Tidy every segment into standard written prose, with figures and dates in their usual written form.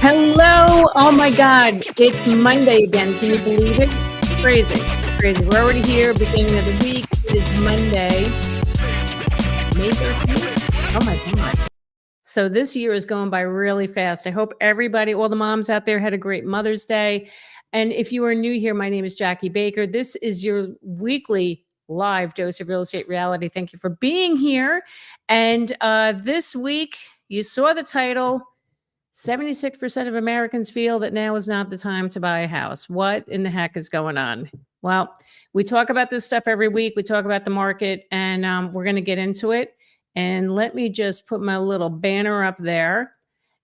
Hello. Oh my God. It's Monday again. Can you believe it? Crazy. Crazy. We're already here, beginning of the week. It is Monday, May 13th. Oh my God. So this year is going by really fast. I hope everybody, all the moms out there, had a great Mother's Day. And if you are new here, my name is Jackie Baker. This is your weekly live dose of real estate reality. Thank you for being here. And this week, you saw the title. 76% of Americans feel that now is not the time to buy a house. What in the heck is going on? Well, we talk about this stuff every week. We talk about the market, and we're going to get into it. And let me just put my little banner up there.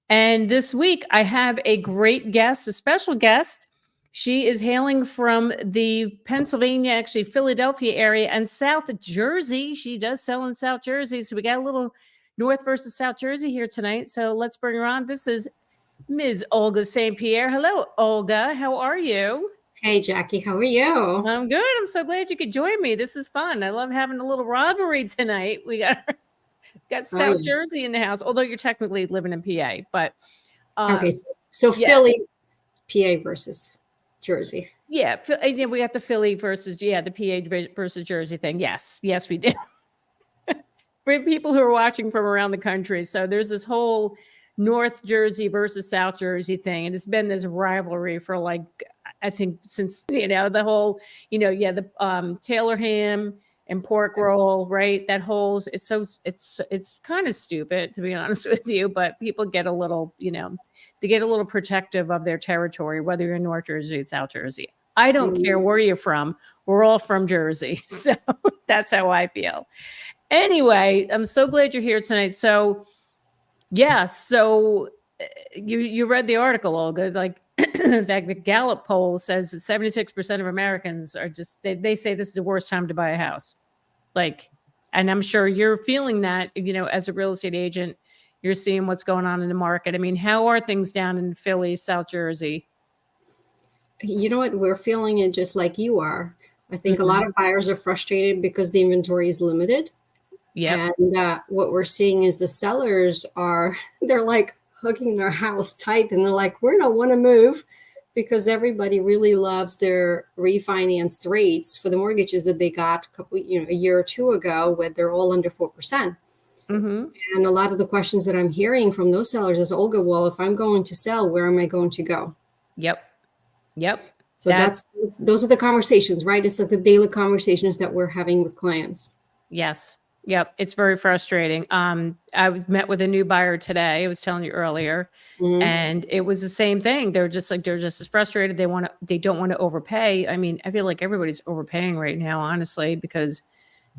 And this week, I have a great guest, a special guest. She is hailing from the Pennsylvania, actually Philadelphia area, and South Jersey. She does sell in South Jersey. So we got a little North versus South Jersey here tonight. So let's bring her on. This is Ms. Olga St. Pierre. Hello, Olga. How are you? Hey, Jackie. How are you? I'm good. I'm so glad you could join me. This is fun. I love having a little rivalry tonight. We got South Jersey in the house, although you're technically living in PA. But okay, so yeah. Philly, PA versus Jersey. Yeah, we got the Philly versus the PA versus Jersey thing. Yes, we do. For people who are watching from around the country. So there's this whole North Jersey versus South Jersey thing. And it's been this rivalry for I think since, the whole, the Taylor ham and pork roll, right? That whole, it's kind of stupid, to be honest with you, but people get a little, they get a little protective of their territory, whether you're in North Jersey or South Jersey. I don't care where you're from. We're all from Jersey. So that's how I feel. Anyway, I'm so glad you're here tonight. So, you read the article, Olga, that the Gallup poll says that 76% of Americans are they say this is the worst time to buy a house. And I'm sure you're feeling that, as a real estate agent, you're seeing what's going on in the market. I mean, how are things down in Philly, South Jersey? You know what? We're feeling it just like you are. I think a lot of buyers are frustrated because the inventory is limited. Yeah. And what we're seeing is the sellers they're like hugging their house tight, and they're like, we don't want to move, because everybody really loves their refinanced rates for the mortgages that they got a year or two ago, where they're all under 4%. And a lot of the questions that I'm hearing from those sellers is, Olga, well, if I'm going to sell, where am I going to go? Yep. So those are the conversations, right? It's like the daily conversations that we're having with clients. Yes. Yep. It's very frustrating. I met with a new buyer today. I was telling you earlier, and it was the same thing. They're just as frustrated. They don't want to overpay. I mean, I feel like everybody's overpaying right now, honestly, because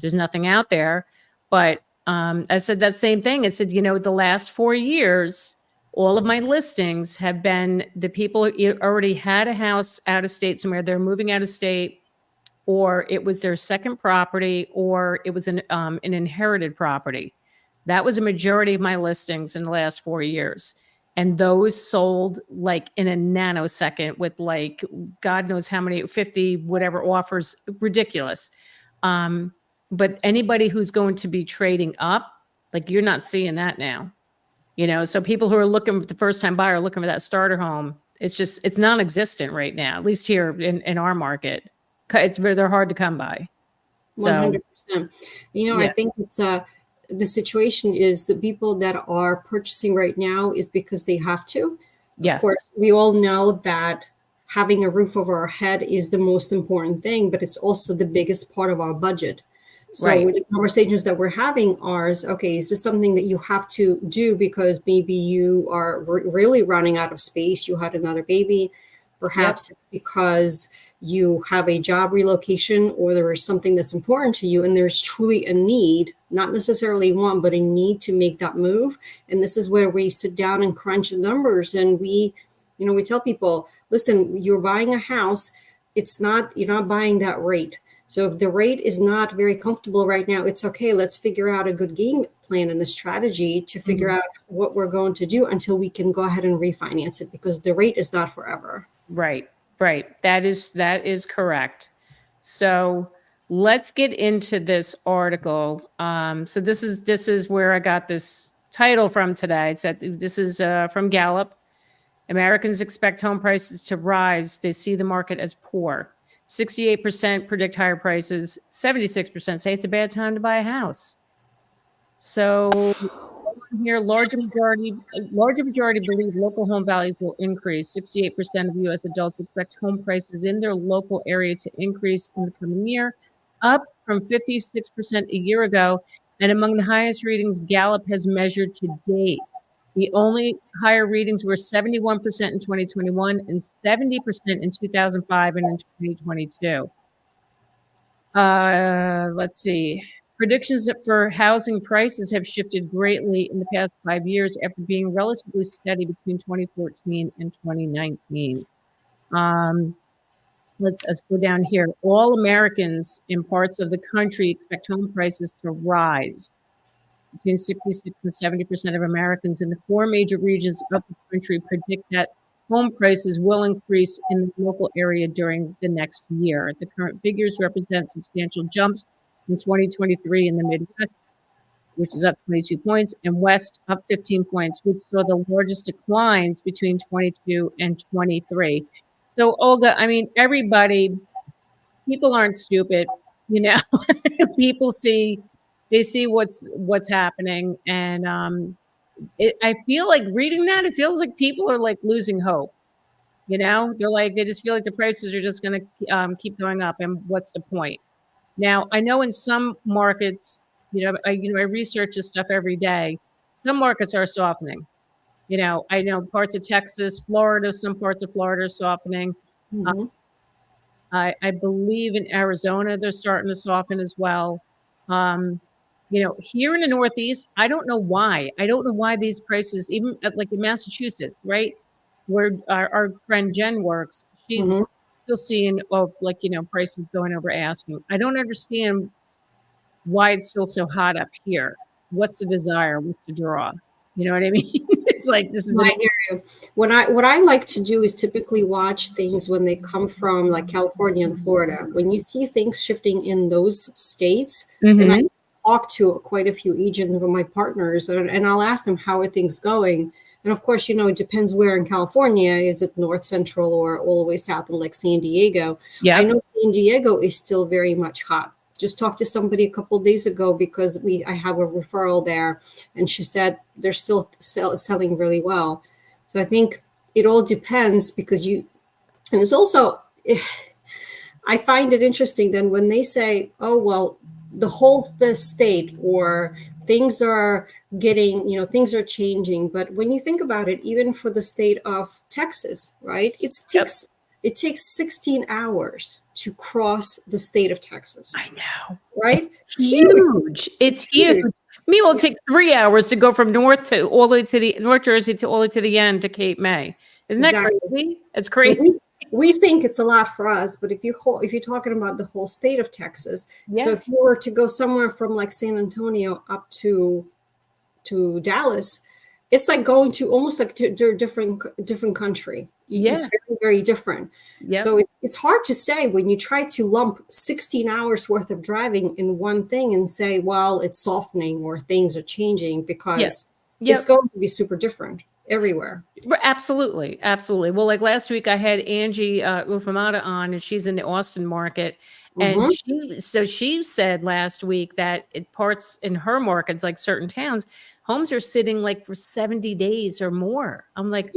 there's nothing out there. But I said that same thing. I said, the last 4 years, all of my listings have been the people who already had a house out of state somewhere. They're moving out of state, or it was their second property, or it was an inherited property. That was a majority of my listings in the last 4 years. And those sold in a nanosecond with God knows how many, 50, whatever offers, ridiculous. But anybody who's going to be trading up, you're not seeing that now. So people who are looking for the first time buyer, looking for that starter home, it's non-existent right now, at least here in our market. They're hard to come by. So, 100%. I think it's the situation is the people that are purchasing right now is because they have to. Yes. Of course, we all know that having a roof over our head is the most important thing, but it's also the biggest part of our budget. So the conversations that we're having is this something that you have to do because maybe you are really running out of space? You had another baby, perhaps it's because you have a job relocation, or there is something that's important to you, and there's truly a need, not necessarily one, but a need to make that move. And this is where we sit down and crunch the numbers, and we tell people, listen, you're buying a house. You're not buying that rate. So if the rate is not very comfortable right now, it's okay. Let's figure out a good game plan and a strategy to figure out what we're going to do until we can go ahead and refinance it, because the rate is not forever. Right. That is correct. So let's get into this article. So this is where I got this title from today. This is from Gallup. Americans expect home prices to rise. They see the market as poor. 68% predict higher prices. 76% say it's a bad time to buy a house. So here, larger majority believe local home values will increase. 68% of U.S. adults expect home prices in their local area to increase in the coming year, up from 56% a year ago, and among the highest readings Gallup has measured to date. The only higher readings were 71% in 2021 and 70% in 2005 and in 2022. Let's see. Predictions for housing prices have shifted greatly in the past 5 years after being relatively steady between 2014 and 2019. Let's go down here. All Americans in parts of the country expect home prices to rise. Between 66 and 70% of Americans in the 4 major regions of the country predict that home prices will increase in the local area during the next year. The current figures represent substantial jumps in 2023 in the Midwest, which is up 22 points, and West up 15 points, which saw the largest declines between 22 and 23. So, Olga, I mean, people aren't stupid, you know. People see what's happening, and I feel like reading that, it feels like people are like losing hope. You know, they just feel like the prices are just going to keep going up, and what's the point? Now, I know in some markets, I research this stuff every day. Some markets are softening. I know parts of Texas, Florida, some parts of Florida are softening. Mm-hmm. I believe in Arizona, they're starting to soften as well. Here in the Northeast, I don't know why. I don't know why these prices, even like in Massachusetts, right, where our friend Jen works, she's still seeing prices going over asking. I don't understand why it's still so hot up here. What's the desire? What's the draw? You know what I mean? It's like this is. I hear you. What I like to do is typically watch things when they come from like California and Florida. When you see things shifting in those states, and I talk to quite a few agents of my partners, and I'll ask them, how are things going? And of course, it depends where in California. Is it north central or all the way south in like San Diego? Yeah, I know San Diego is still very much hot. Just talked to somebody a couple of days ago because I have a referral there, and she said they're still selling really well. So I think it all depends because and it's also, I find it interesting then when they say, oh, well, the state or things are getting, things are changing. But when you think about it, even for the state of Texas, right, it takes 16 hours to cross the state of Texas. I know. Right? It's huge. It's huge. Meanwhile, it takes 3 hours to go from North Jersey to all the way to the end to Cape May. Isn't that crazy? It's crazy. So we think it's a lot for us, but if you're talking about the whole state of Texas, so if you were to go somewhere from like San Antonio up to Dallas, it's like going to almost like to a different country. It's very, very different. Yep. So it's hard to say when you try to lump 16 hours worth of driving in one thing and say, well, it's softening or things are changing, because it's going to be super different everywhere. Absolutely. Absolutely. Well, like last week I had Angie Ufamata on, and she's in the Austin market. And she said last week that parts in her markets, like certain towns, homes are sitting like for 70 days or more. I'm like,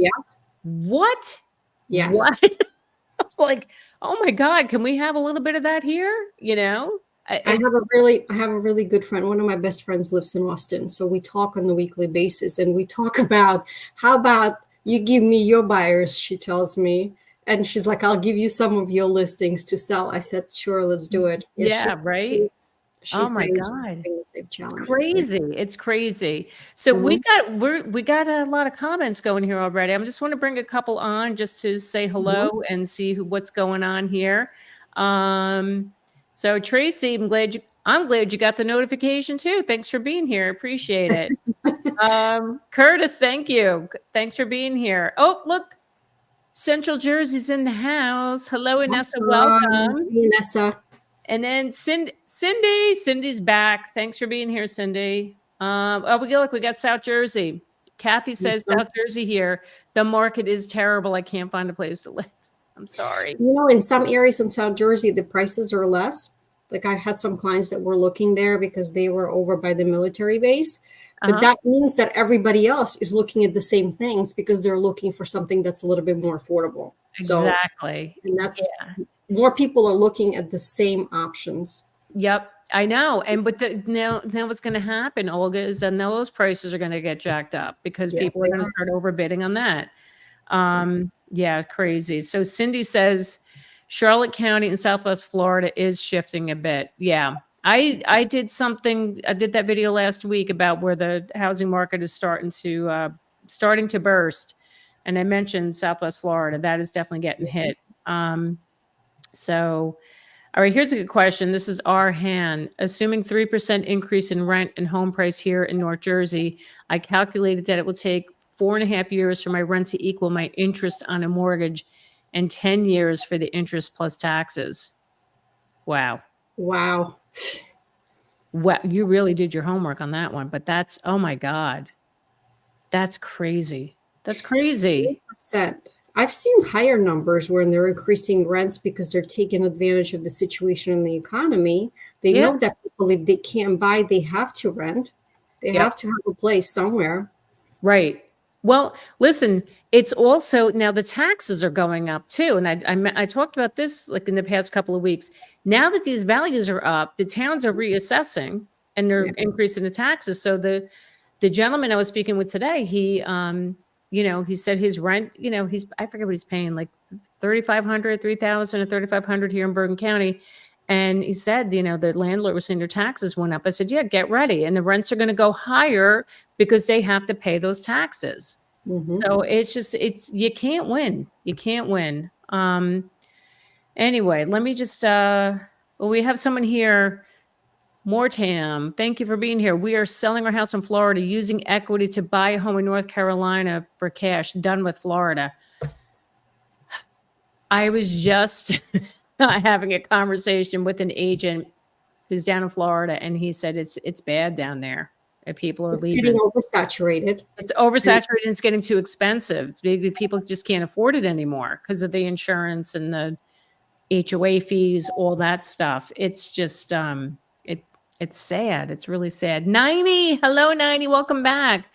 what? Yes. What? Like, oh my God, can we have a little bit of that here? I have a really good friend. One of my best friends lives in Austin. So we talk on a weekly basis, and we talk about, how about you give me your buyers, she tells me. And she's like, I'll give you some of your listings to sell. I said, sure, let's do it. Right. Oh my God. It's crazy. It's crazy. So we got a lot of comments going here already. I just want to bring a couple on just to say hello and see what's going on here. So Tracy, I'm glad you got the notification too. Thanks for being here. Appreciate it. Curtis, thank you. Thanks for being here. Oh, look, Central Jersey's in the house. Hello, Inessa. Welcome. Inessa. And then Cindy's back. Thanks for being here, Cindy. We got South Jersey. Kathy says, South Jersey here, the market is terrible. I can't find a place to live. I'm sorry. In some areas in South Jersey, the prices are less. Like I had some clients that were looking there because they were over by the military base. But that means that everybody else is looking at the same things because they're looking for something that's a little bit more affordable. Exactly. And that's more people are looking at the same options. Yep, I know. But now what's going to happen, Olga, is that now those prices are going to get jacked up because people are going to start overbidding on that. Yeah, crazy. So Cindy says Charlotte County in Southwest Florida is shifting a bit. Yeah. I did that video last week about where the housing market is starting to burst. And I mentioned Southwest Florida. That is definitely getting hit. So, all right, here's a good question. This is Arhan. Assuming 3% increase in rent and home price here in North Jersey, I calculated that it will take 4.5 years for my rent to equal my interest on a mortgage and 10 years for the interest plus taxes. Wow. Wow. Well, you really did your homework on that one, but oh my God. That's crazy. That's crazy. 8%. I've seen higher numbers when they're increasing rents because they're taking advantage of the situation in the economy. They know that people, if they can't buy, they have to rent. They have to have a place somewhere. Right. Well, listen, it's also now the taxes are going up too. And I talked about this like in the past couple of weeks. Now that these values are up, the towns are reassessing and they're increasing the taxes. So the gentleman I was speaking with today, he said his rent, I forget what he's paying, like $3,500, $3,000 or $3,500 here in Bergen County. And he said, the landlord was saying their taxes went up. I said, yeah, get ready. And the rents are going to go higher because they have to pay those taxes. So you can't win. You can't win. Anyway, let me just, we have someone here. Mortam, thank you for being here. We are selling our house in Florida using equity to buy a home in North Carolina for cash. Done with Florida. I was just having a conversation with an agent who's down in Florida, and he said it's bad down there. People are leaving. It's getting oversaturated. It's oversaturated and it's getting too expensive. People just can't afford it anymore because of the insurance and the HOA fees, all that stuff. It's just it's sad. It's really sad. 90. Hello, 90. Welcome back.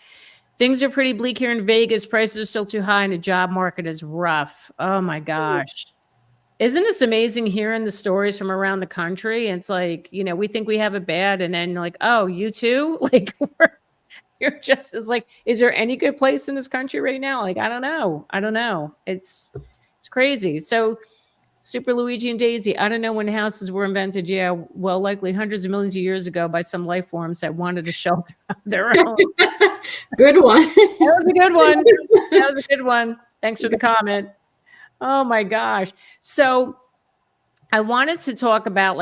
Things are pretty bleak here in Vegas. Prices are still too high and the job market is rough. Oh my gosh. Isn't this amazing hearing the stories from around the country? It's like, we think we have it bad. And then like, oh, you too? Like, it's like, is there any good place in this country right now? Like, I don't know. It's crazy. So Super Luigi and Daisy, I don't know when houses were invented. Yeah, well, likely hundreds of millions of years ago by some life forms that wanted to shelter their own. Good one. That was a good one. That was a good one. Thanks for the comment. Oh my gosh. So I wanted to talk about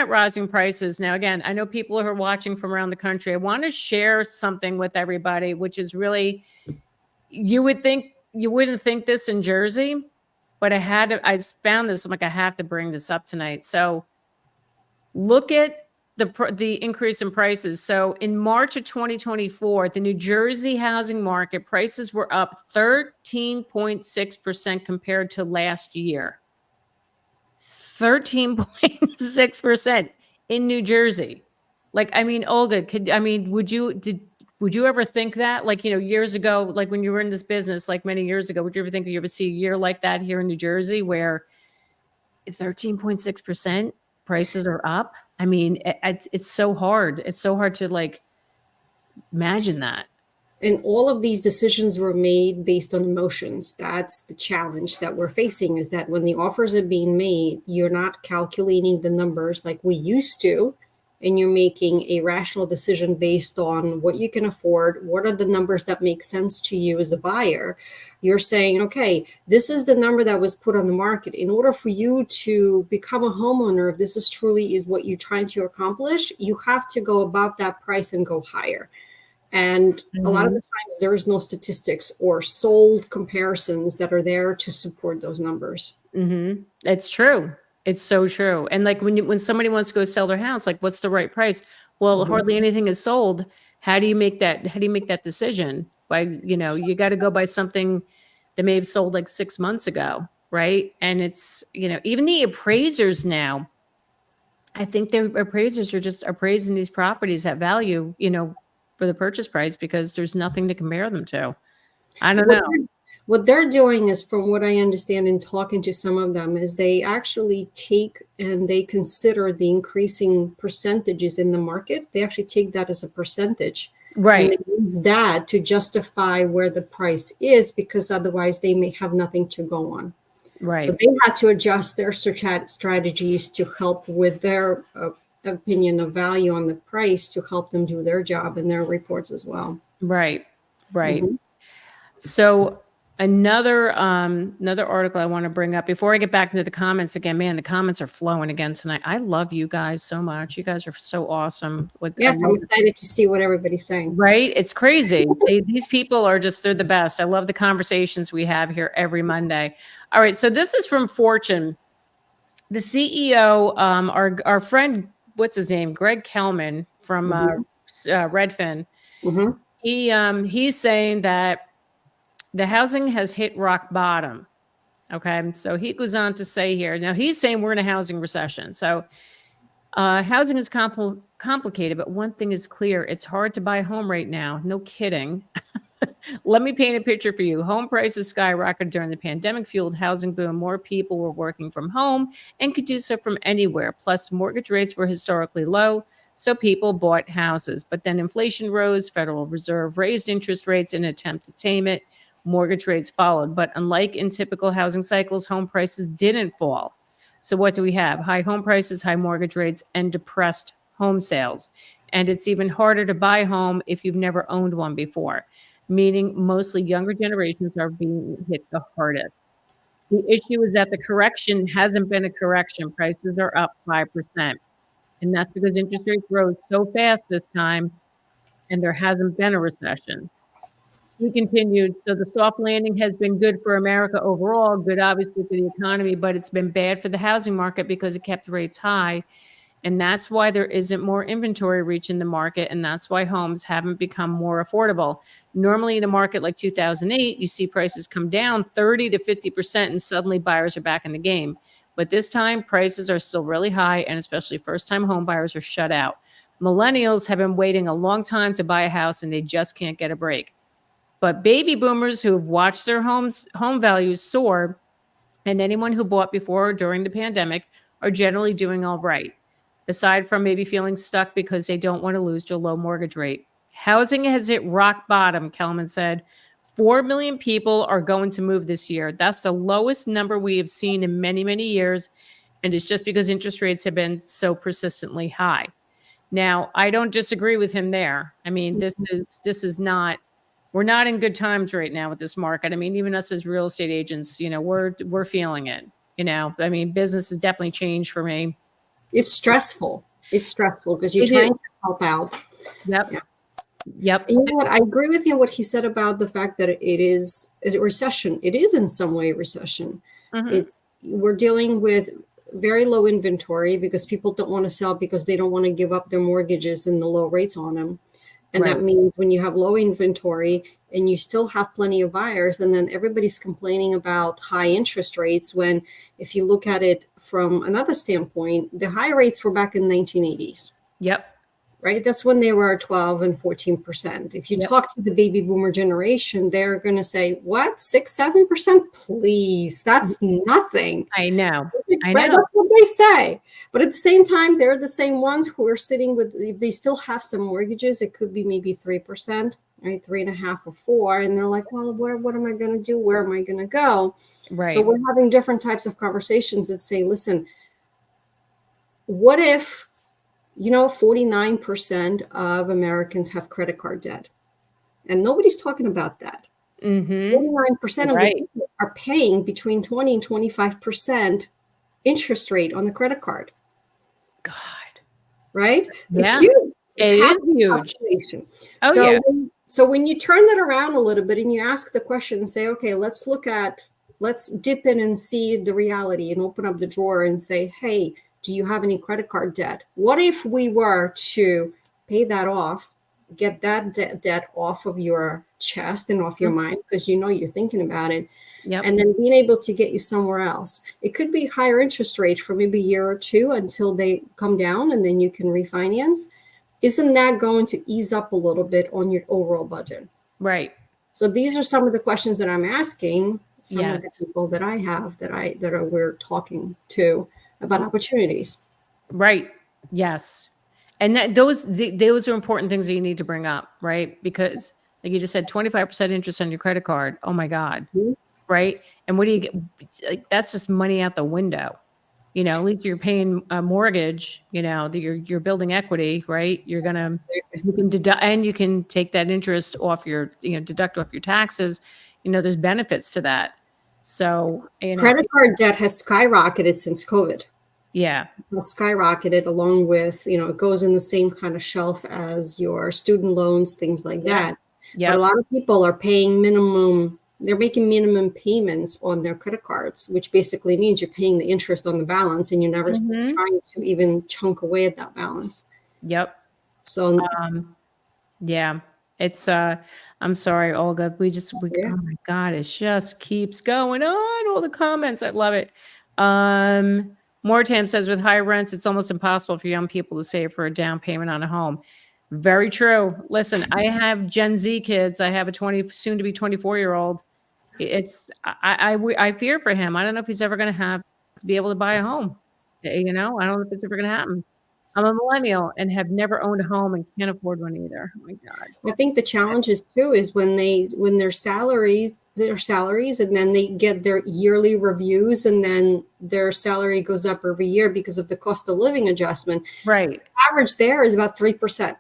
rising prices. Now, again, I know people who are watching from around the country. I want to share something with everybody, which is really, you wouldn't think this in Jersey, but I found this. I'm like, I have to bring this up tonight. So look at the increase in prices. So in March of 2024, the New Jersey housing market prices were up 13.6% compared to last year. 13.6% in New Jersey. Like, I mean, Olga, would you ever think that, like, years ago, like when you were in this business, like many years ago, would you ever think you would see a year like that here in New Jersey where 13.6% prices are up? I mean, it's so hard. It's so hard to like imagine that. And all of these decisions were made based on emotions. That's the challenge that we're facing, is that when the offers are being made, you're not calculating the numbers like we used to, and you're making a rational decision based on what you can afford. What are the numbers that make sense to you as a buyer? You're saying, okay, this is the number that was put on the market. In order for you to become a homeowner, if this is truly is what you're trying to accomplish, you have to go above that price and go higher. And a lot of the times there is no statistics or sold comparisons that are there to support those numbers. It's true. It's so true. And like when somebody wants to go sell their house, like what's the right price? Well, hardly anything is sold. How do you make that decision? by, you got to go by something that may have sold like 6 months ago. Right. And it's, even the appraisers now, I think the appraisers are just appraising these properties at value, for the purchase price because there's nothing to compare them to. I don't know. What they're doing is, from what I understand in talking to some of them, is they actually take and they consider the increasing percentages in the market. They actually take that as a percentage. Right. And they use that to justify where the price is, because otherwise they may have nothing to go on. Right. So they had to adjust their strategies to help with their opinion of value on the price to help them do their job in their reports as well. Right. Right. Mm-hmm. So another article I want to bring up before I get back into the comments again, man, the comments are flowing again tonight. I love you guys so much. You guys are so awesome. Yes, I'm excited to see what everybody's saying. Right? It's crazy. These people are they're the best. I love the conversations we have here every Monday. All right. So this is from Fortune. The CEO, our friend, what's his name? Greg Kelman from Redfin. Mm-hmm. He's saying that the housing has hit rock bottom. Okay. So he goes on to say here, now he's saying we're in a housing recession. So housing is complicated, but one thing is clear. It's hard to buy a home right now. No kidding. Let me paint a picture for you. Home prices skyrocketed during the pandemic-fueled housing boom. More people were working from home and could do so from anywhere. Plus, mortgage rates were historically low, so people bought houses. But then inflation rose. Federal Reserve raised interest rates in an attempt to tame it. Mortgage rates followed. But unlike in typical housing cycles, home prices didn't fall. So what do we have? High home prices, high mortgage rates, and depressed home sales. And it's even harder to buy a home if you've never owned one before, meaning mostly younger generations are being hit the hardest. The issue is that the correction hasn't been a correction. Prices are up 5%. And that's because interest rates rose so fast this time, and there hasn't been a recession. He continued, so the soft landing has been good for America overall, good obviously for the economy, but it's been bad for the housing market because it kept rates high. And that's why there isn't more inventory reaching the market. And that's why homes haven't become more affordable. Normally in a market like 2008, you see prices come down 30 to 50% and suddenly buyers are back in the game. But this time prices are still really high, and especially first-time home buyers are shut out. Millennials have been waiting a long time to buy a house and they just can't get a break. But baby boomers who have watched their home values soar, and anyone who bought before or during the pandemic, are generally doing all right, aside from maybe feeling stuck because they don't want to lose their low mortgage rate. Housing has hit rock bottom, Kelman said. 4 million people are going to move this year. That's the lowest number we have seen in many, many years, and it's just because interest rates have been so persistently high. Now, I don't disagree with him there. I mean, this is not, we're not in good times right now with this market. I mean, even us as real estate agents, we're feeling it. I mean, business has definitely changed for me. It's stressful. It's stressful because you're trying to help out. Yep. Yeah. Yep. And you know what? I agree with him what he said about the fact that it is a recession. It is in some way a recession. Mm-hmm. We're dealing with very low inventory because people don't want to sell because they don't want to give up their mortgages and the low rates on them. And that means when you have low inventory and you still have plenty of buyers, and then everybody's complaining about high interest rates, when if you look at it from another standpoint, the high rates were back in the 1980s. Yep. Right? That's when they were 12 and 14%. If you talk to the baby boomer generation, they're going to say, what, 6-7%? Please, that's nothing. I know. Right? That's what they say. But at the same time, they're the same ones who are sitting with, if they still have some mortgages, it could be maybe 3%, right? 3.5 or 4. And they're like, well, what am I going to do? Where am I going to go? Right. So we're having different types of conversations that say, listen, what if 49% of Americans have credit card debt, and nobody's talking about that. 49% of the people are paying between 20 and 25% interest rate on the credit card. God, right? Yeah. It's huge. It is huge. Oh, so when you turn that around a little bit and you ask the question and say, okay, let's dip in and see the reality and open up the drawer and say, hey, do you have any credit card debt? What if we were to pay that off, get that debt off of your chest and off your mind, because you're thinking about it. Yep. And then being able to get you somewhere else. It could be higher interest rates for maybe a year or two until they come down, and then you can refinance. Isn't that going to ease up a little bit on your overall budget? Right. So these are some of the questions that I'm asking some of the Yes. people that I have we're talking to about opportunities. Right. Yes. And those are important things that you need to bring up, right? Because like you just said, 25% interest on your credit card. Oh my God. Mhm. Right. And what do you get? Like, that's just money out the window. At least you're paying a mortgage, that you're building equity, right? You can deduct, and you can take that interest off your, deduct off your taxes. There's benefits to that. So, Credit card debt has skyrocketed since COVID. Yeah. Skyrocketed along with, it goes in the same kind of shelf as your student loans, things like that. Yeah. But a lot of people are paying they're making minimum payments on their credit cards, which basically means you're paying the interest on the balance and you're never trying to even chunk away at that balance. Yep. So, yeah, it's, I'm sorry, Olga, oh my God, it just keeps going on. All the comments. I love it. Mortam says with high rents, it's almost impossible for young people to save for a down payment on a home. Very true. Listen, I have Gen Z kids. I have a soon to be 24-year-old. I fear for him. I don't know if he's ever going to be able to buy a home. I don't know if it's ever going to happen. I'm a millennial and have never owned a home and can't afford one either. Oh my God. I think the challenge is too is when their salaries and then they get their yearly reviews and then their salary goes up every year because of the cost of living adjustment. Right. The average there is about 3%.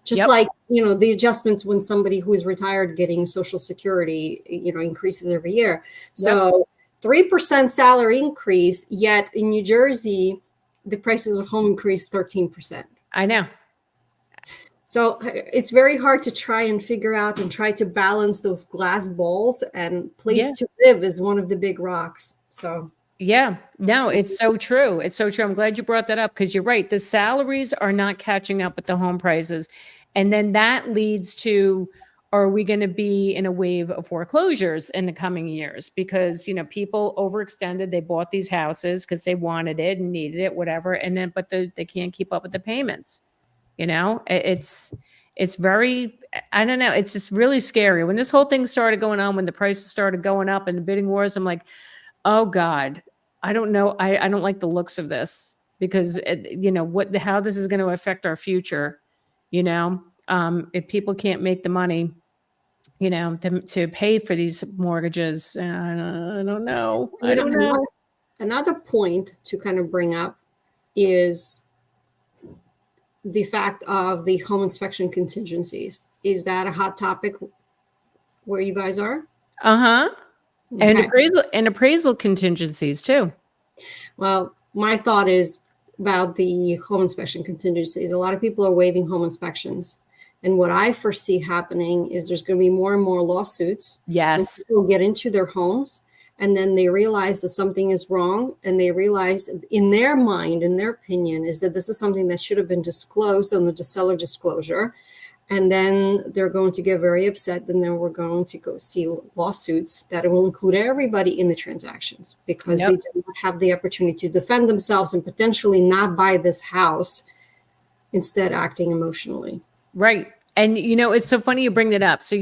Just like, the adjustments when somebody who is retired getting Social Security, increases every year. So 3% salary increase, yet in New Jersey, the prices of home increased 13%. I know. So it's very hard to try and figure out and try to balance those glass balls, and place to live is one of the big rocks. So yeah, no, it's so true. It's so true. I'm glad you brought that up because you're right. The salaries are not catching up with the home prices. And then that leads to, are we going to be in a wave of foreclosures in the coming years? Because, people overextended, they bought these houses because they wanted it and needed it, whatever. And then, but they can't keep up with the payments. It's very, I don't know. It's just really scary. When this whole thing started going on, when the prices started going up and the bidding wars, I'm like, oh God, I don't know. I don't like the looks of this because how this is going to affect our future. If people can't make the money, to pay for these mortgages, I don't know. I don't know. Another point to kind of bring up is the fact of the home inspection contingencies. Is that a hot topic where you guys are? Okay. And appraisal contingencies too. Well, my thought is about the home inspection contingencies. A lot of people are waiving home inspections. And what I foresee happening is there's going to be more and more lawsuits. Yes. People get into their homes and then they realize that something is wrong. And they realize in their mind, in their opinion, is that this is something that should have been disclosed on the seller disclosure. And then they're going to get very upset. And then we're going to go see lawsuits that will include everybody in the transactions because they did not have the opportunity to defend themselves and potentially not buy this house, instead acting emotionally. Right. And, it's so funny you bring that up. So,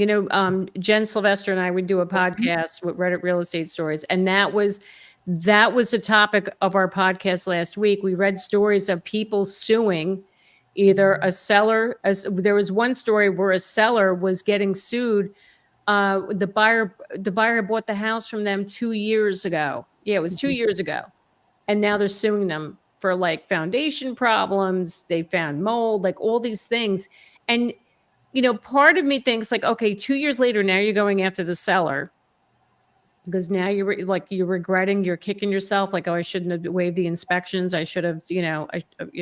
Jen Sylvester and I would do a podcast with Reddit Real Estate Stories. And that was the topic of our podcast last week. We read stories of people suing either a seller. There was one story where a seller was getting sued. The buyer bought the house from them 2 years ago. Yeah, it was 2 years ago. And now they're suing them for like foundation problems. They found mold, like all these things. And, part of me thinks like, okay, 2 years later, now you're going after the seller because now you're regretting, you're kicking yourself. Like, oh, I shouldn't have waived the inspections. I should have, I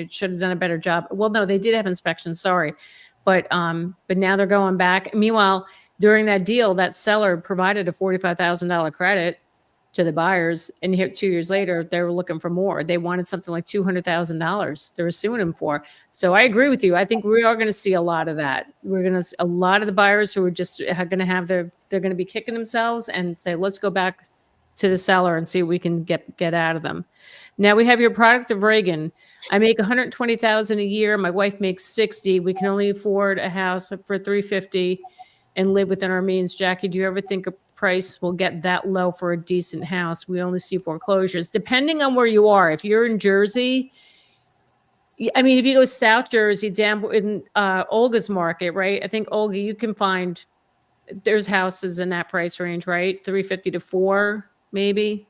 should have done a better job. Well, no, they did have inspections. Sorry. But now they're going back. Meanwhile, during that deal, that seller provided a $45,000 credit. to the buyers. And here 2 years later, they were looking for more. They wanted something like $200,000 they were suing him for. So I agree with you. I think we are going to see a lot of that. A lot of the buyers who are just going to have they're going to be kicking themselves and say, let's go back to the seller and see what we can get out of them. Now we have your product of Reagan. I make $120,000 a year. My wife makes 60. We can only afford a house for $350 and live within our means. Jackie, do you ever think a price will get that low for a decent house? We only see foreclosures. Depending on where you are. If you're in Jersey, I mean, if you go South Jersey, down in Olga's market, right? I think, Olga, you can find, there's houses in that price range, right? 350 to 4, maybe?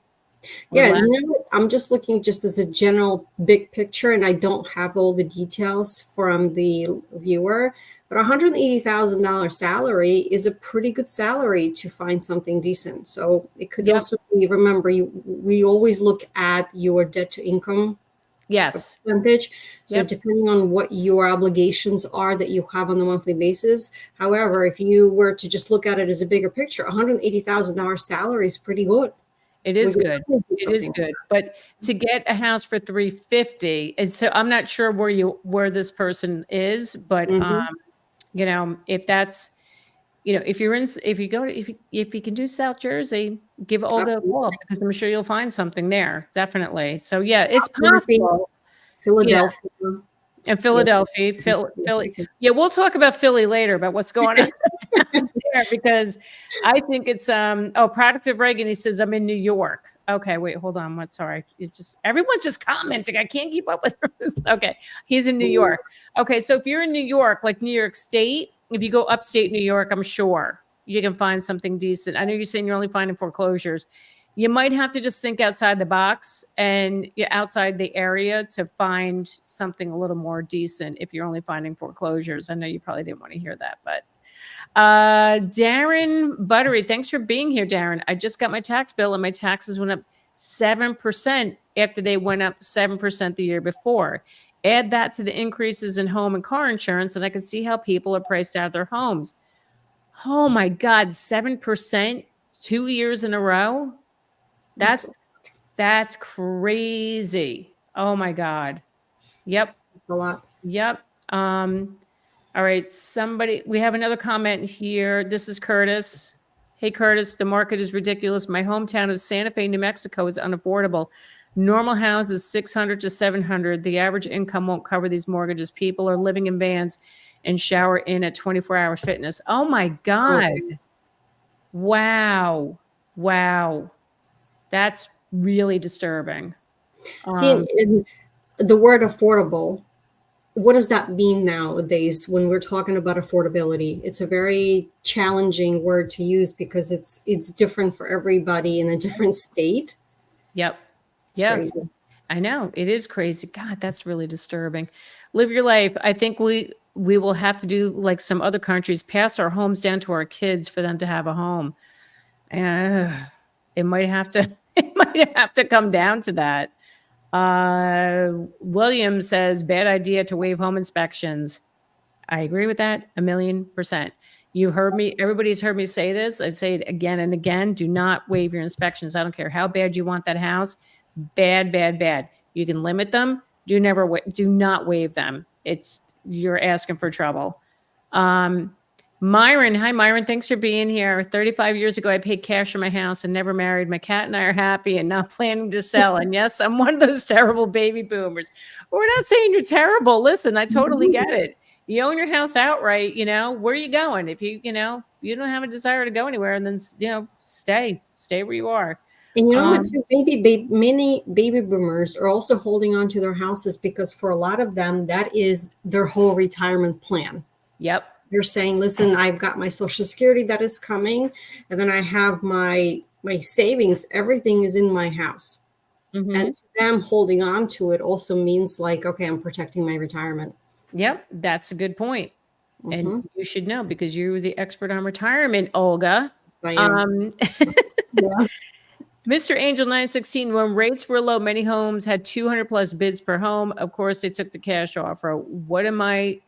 Yeah, you know what? I'm just looking just as a general big picture, and I don't have all the details from the viewer, but $180,000 salary is a pretty good salary to find something decent. So it could also be, remember, we always look at your debt to income percentage. So depending on what your obligations are that you have on a monthly basis. However, if you were to just look at it as a bigger picture, $180,000 salary is pretty good. It is good. It is good. But to get a house for $350, and so I'm not sure where this person is, but you know, if that's, you know, if you can do South Jersey, give Olga a call, because I'm sure you'll find something there. Definitely. So yeah, it's possible. Philadelphia. Yeah. And Philadelphia, Philly. Yeah, we'll talk about Philly later, about what's going on there, because I think it's product of Reagan. He says, I'm in New York. Okay, wait, hold on. What? Sorry. It's just, everyone's just commenting. I can't keep up with them. Okay, he's in New York. Okay, so if you're in New York, like New York State, if you go upstate New York, I'm sure you can find something decent. I know you're saying you're only finding foreclosures. You might have to just think outside the box and outside the area to find something a little more decent if you're only finding foreclosures. I know you probably didn't want to hear that, but Darren Buttery, thanks for being here, Darren. I just got my tax bill and my taxes went up 7% after they went up 7% the year before. Add that to the increases in home and car insurance, and I can see how people are priced out of their homes. Oh my God, 7% 2 years in a row? That's crazy. Oh my God. Yep. That's a lot. Yep. All right. We have another comment here. This is Curtis. Hey, Curtis, the market is ridiculous. My hometown of Santa Fe, New Mexico is unaffordable. Normal house is $600 to $700. The average income won't cover these mortgages. People are living in vans and shower in at 24-hour fitness. Oh my God. Wow. That's really disturbing. See, the word affordable, what does that mean nowadays when we're talking about affordability? It's a very challenging word to use because it's different for everybody in a different state. Yep. It's crazy. I know. It is crazy. God, that's really disturbing. Live your life. I think we will have to do like some other countries, pass our homes down to our kids for them to have a home. It might have to come down to that. William says, bad idea to waive home inspections. I agree with that 1,000,000%. You heard me. Everybody's heard me say this. I say it again and again. Do not waive your inspections. I don't care how bad you want that house. Bad. You can limit them. Do not waive them. You're asking for trouble. Myron. Hi, Myron. Thanks for being here. 35 years ago, I paid cash for my house and never married. My cat and I are happy and not planning to sell. And yes, I'm one of those terrible baby boomers. We're not saying you're terrible. Listen, I totally get it. You own your house outright, where are you going? If you don't have a desire to go anywhere, and then, stay where you are. And you know what, too? Many baby boomers are also holding on to their houses because for a lot of them, that is their whole retirement plan. Yep. They're saying, listen, I've got my Social Security that is coming, and then I have my savings. Everything is in my house. Mm-hmm. And to them, holding on to it also means like, okay, I'm protecting my retirement. Yep, that's a good point. Mm-hmm. And you should know because you're the expert on retirement, Olga. I am. Yeah. Mr. Angel 916, when rates were low, many homes had 200 plus bids per home. Of course, they took the cash offer. What am I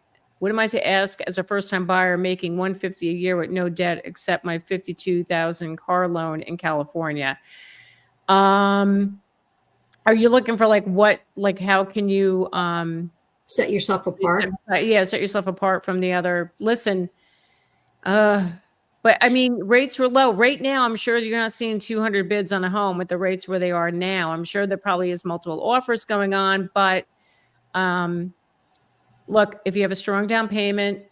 to ask as a first-time buyer making $150 a year with no debt except my $52,000 car loan in California? Are you looking for like what, like how can you set yourself apart? Yeah, set yourself apart from the other. Listen, but I mean, rates were low. Right now, I'm sure you're not seeing 200 bids on a home with the rates where they are now. I'm sure there probably is multiple offers going on, but look, if you have a strong down payment,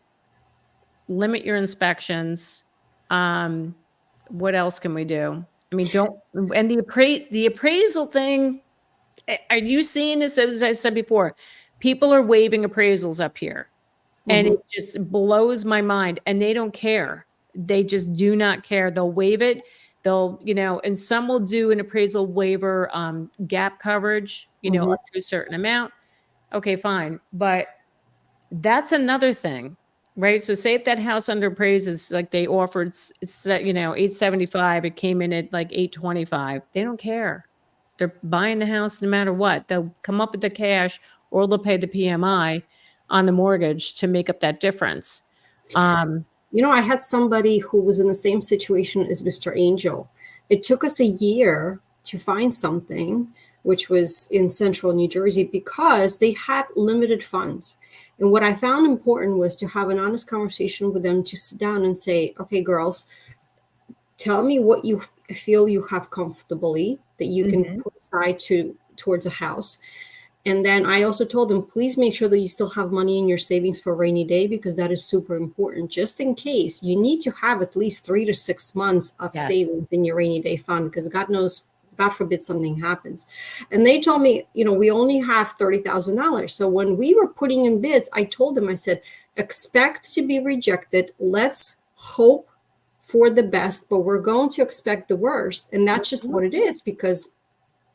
limit your inspections. What else can we do? I mean, and the appraisal thing, are you seeing this? As I said before, people are waiving appraisals up here. And it just blows my mind. And they don't care. They just do not care. They'll waive it. They'll, and some will do an appraisal waiver, gap coverage, up to a certain amount. Okay, fine. But that's another thing, right? So say if that house under appraised is like they offered, it's 875, it came in at like 825. They don't care. They're buying the house no matter what. They'll come up with the cash or they'll pay the PMI on the mortgage to make up that difference. I had somebody who was in the same situation as Mr. Angel. It took us a year to find something, which was in central New Jersey, because they had limited funds. And what I found important was to have an honest conversation with them, to sit down and say, okay, girls, tell me what you feel you have comfortably that you can put aside towards a house. And then I also told them, please make sure that you still have money in your savings for a rainy day, because that is super important. Just in case, you need to have at least 3 to 6 months of savings in your rainy day fund, because God knows, God forbid something happens. And they told me, we only have $30,000. So when we were putting in bids, I told them, I said, expect to be rejected. Let's hope for the best, but we're going to expect the worst. And that's just what it is, because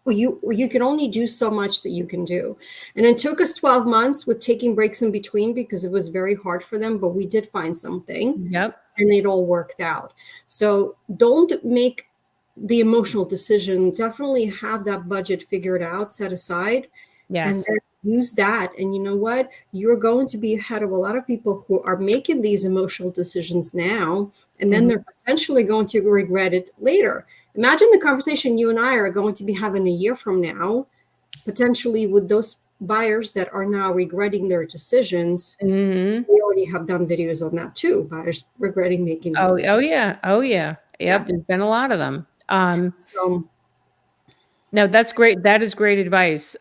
you can only do so much that you can do. And it took us 12 months with taking breaks in between, because it was very hard for them, but we did find something. Yep. And it all worked out. So don't make the emotional decision. Definitely have that budget figured out, set aside. Yes. And then use that. And you know what? You're going to be ahead of a lot of people who are making these emotional decisions now, and then they're potentially going to regret it later. Imagine the conversation you and I are going to be having a year from now, potentially with those buyers that are now regretting their decisions. We already have done videos on that too. Buyers regretting making. Oh yeah. Yep. There's been a lot of them. No, that's great. That is great advice.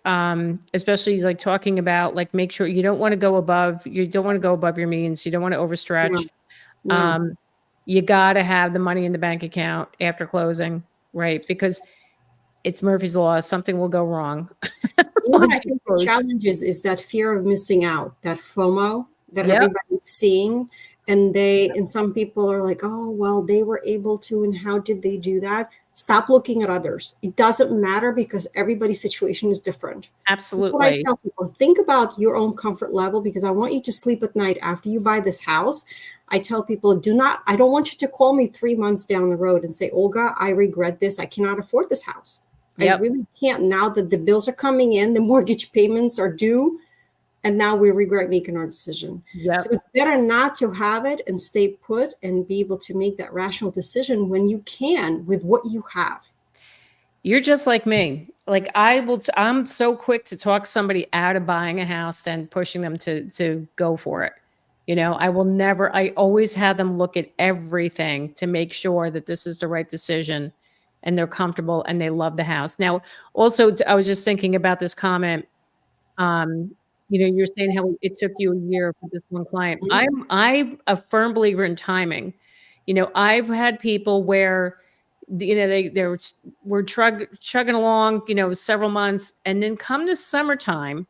Especially like talking about, like, make sure you don't want to go above your means. You don't want to overstretch. No. You got to have the money in the bank account after closing, right? Because it's Murphy's Law. Something will go wrong. What I think the challenge is that fear of missing out, that FOMO that everybody's seeing. And some people are like, oh, well, they were able to, and how did they do that? Stop looking at others. It doesn't matter, because everybody's situation is different. Absolutely. What I tell people, think about your own comfort level, because I want you to sleep at night after you buy this house. I tell people, I don't want you to call me 3 months down the road and say, Olga, I regret this. I cannot afford this house. I really can't, now that the bills are coming in, the mortgage payments are due, and now we regret making our decision. So it's better not to have it and stay put and be able to make that rational decision when you can with what you have. You're just like me. Like I'm so quick to talk somebody out of buying a house and pushing them to go for it. I always have them look at everything to make sure that this is the right decision and they're comfortable and they love the house. Now, also, I was just thinking about this comment. You're saying how it took you a year for this one client. I'm a firm believer in timing. I've had people where, they were chugging along, several months, and then come to summertime,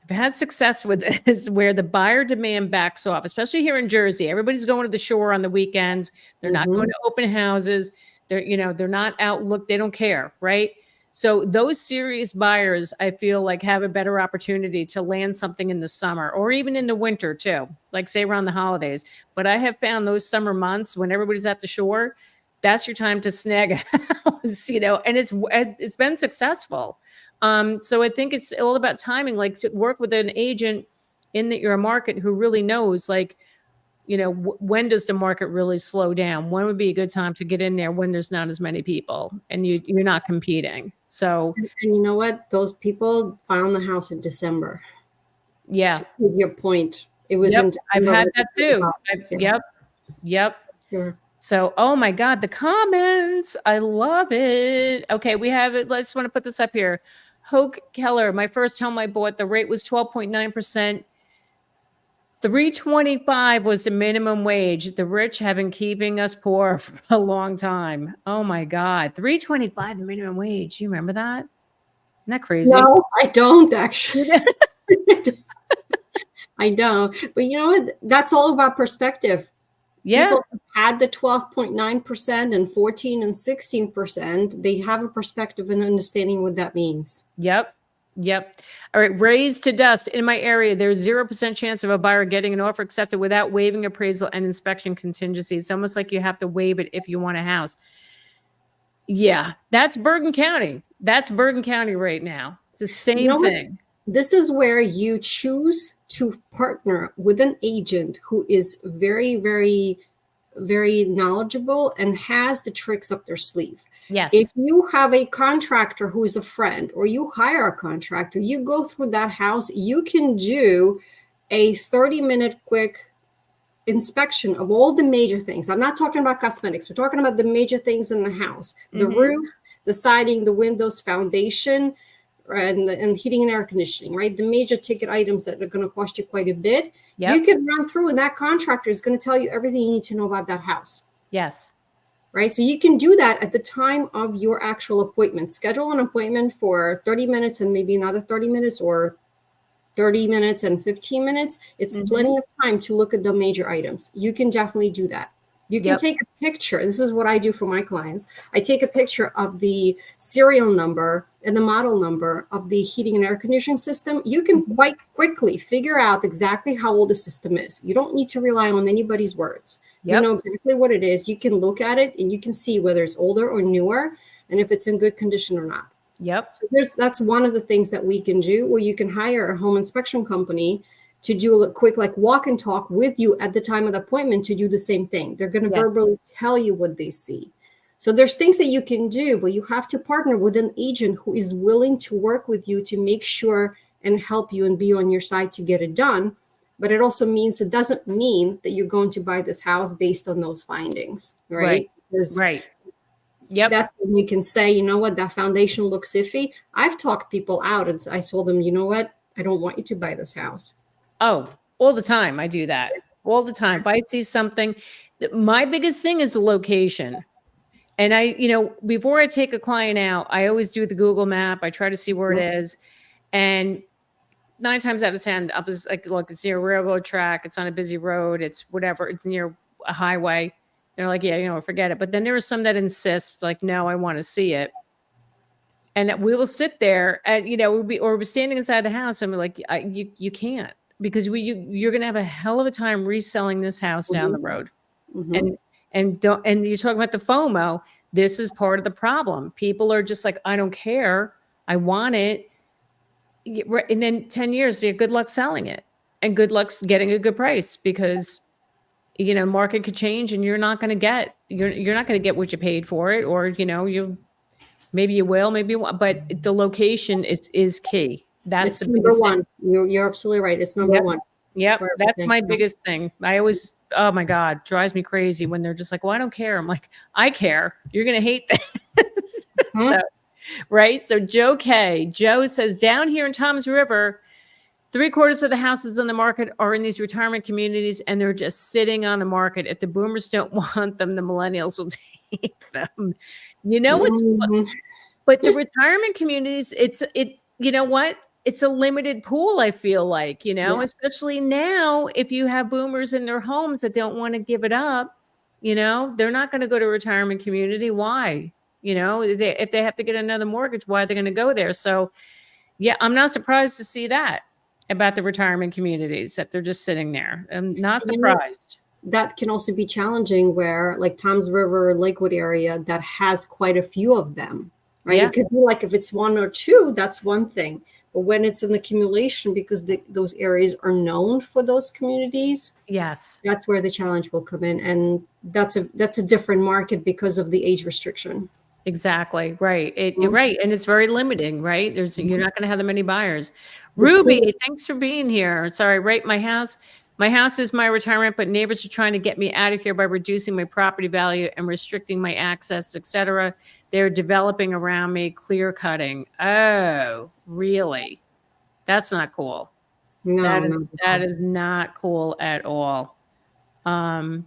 I've had success with this where the buyer demand backs off, especially here in Jersey. Everybody's going to the shore on the weekends. They're not going to open houses. They're not out. They don't care, right? So those serious buyers, I feel like, have a better opportunity to land something in the summer or even in the winter too, like say around the holidays. But I have found those summer months when everybody's at the shore, that's your time to snag a house, and it's been successful. So I think it's all about timing, like to work with an agent in your market who really knows, like, you know, when does the market really slow down? When would be a good time to get in there when there's not as many people and you're not competing? So, and you know what? Those people found the house in December. Yeah. To your point, it was Yep. in I've December had that too. Yeah. Yep. Sure. So, oh my God, the comments. I love it. Okay, we have it. I just want to put this up here. Hoke Keller, my first home I bought, the rate was 12.9%. 325 was the minimum wage. The rich have been keeping us poor for a long time. Oh my God. 325, the minimum wage. You remember that? Isn't that crazy? No, I don't actually. I don't. But you know what? That's all about perspective. Yeah. People had the 12.9% and 14 and 16%. They have a perspective and understanding what that means. Yep. Yep. All right. Raised to dust. In my area, there's 0% chance of a buyer getting an offer accepted without waiving appraisal and inspection contingency. It's almost like you have to waive it if you want a house. Yeah. That's Bergen County. That's Bergen County right now. It's the same thing. This is where you choose to partner with an agent who is very, very, very knowledgeable and has the tricks up their sleeve. Yes. If you have a contractor who is a friend, or you hire a contractor, you go through that house, you can do a 30-minute quick inspection of all the major things. I'm not talking about cosmetics. We're talking about the major things in the house: the roof, the siding, the windows, foundation, and heating and air conditioning, right? The major ticket items that are going to cost you quite a bit. Yep. You can run through, and that contractor is going to tell you everything you need to know about that house. Yes. Right. So you can do that at the time of your actual appointment. Schedule an appointment for 30 minutes and maybe another 30 minutes, or 30 minutes and 15 minutes. It's plenty of time to look at the major items. You can definitely do that. You can take a picture. This is what I do for my clients. I take a picture of the serial number and the model number of the heating and air conditioning system. You can quite quickly figure out exactly how old the system is. You don't need to rely on anybody's words. You know exactly what it is. You can look at it and you can see whether it's older or newer and if it's in good condition or not. Yep. So that's one of the things that we can do, where you can hire a home inspection company to do a quick walk and talk with you at the time of the appointment to do the same thing. They're going to verbally tell you what they see. So there's things that you can do, but you have to partner with an agent who is willing to work with you to make sure and help you and be on your side to get it done. But it also means, it doesn't mean that you're going to buy this house based on those findings, right? Right. Yep. That's when you can say, you know what, that foundation looks iffy. I've talked people out and I told them, you know what, I don't want you to buy this house. Oh, all the time. I do that all the time. If I see something, my biggest thing is the location. And before I take a client out, I always do the Google map. I try to see where it is. And 9 times out of 10, I'll just look, it's near a railroad track. It's on a busy road. It's whatever. It's near a highway. They're like, yeah, forget it. But then there are some that insist, like, no, I want to see it. And we will sit there and, we're standing inside the house and we're like, you can't, because you're going to have a hell of a time reselling this house down the road. And you're talking about the FOMO. This is part of the problem. People are just like, I don't care. I want it. And then 10 years, good luck selling it and good luck getting a good price, because, market could change and you're not going to get what you paid for it. Or, maybe you will, maybe you won't, but the location is key. That's the number one. You're absolutely right. It's number one. Yep. That's my biggest thing. I always, oh my God, drives me crazy when they're just like, well, I don't care. I'm like, I care. You're going to hate this. Right. So Joe says, down here in Toms River, 3/4 of the houses on the market are in these retirement communities, and they're just sitting on the market. If the boomers don't want them, the millennials will take them. But the retirement communities, you know what? It's a limited pool, I feel like, especially now, if you have boomers in their homes that don't want to give it up, they're not going to go to a retirement community. Why? If they have to get another mortgage, why are they going to go there? So, yeah, I'm not surprised to see that about the retirement communities, that they're just sitting there. I'm not surprised. That can also be challenging where, like, Toms River, Lakewood area, that has quite a few of them, right? It could be like, if it's 1 or 2, that's one thing. But when it's an accumulation, because those areas are known for those communities, yes, that's where the challenge will come in. And that's a different market because of the age restriction. exactly. Right. You're Mhm. right. And it's very limiting, right? You're not going to have that many buyers. The Ruby, pool. thanks for being here. Sorry, right. My house is my retirement, but neighbors are trying to get me out of here by reducing my property value and restricting my access, etc. They're developing around me, clear cutting. Oh, really? That's not cool. No, That is no. that is not cool at all. Um,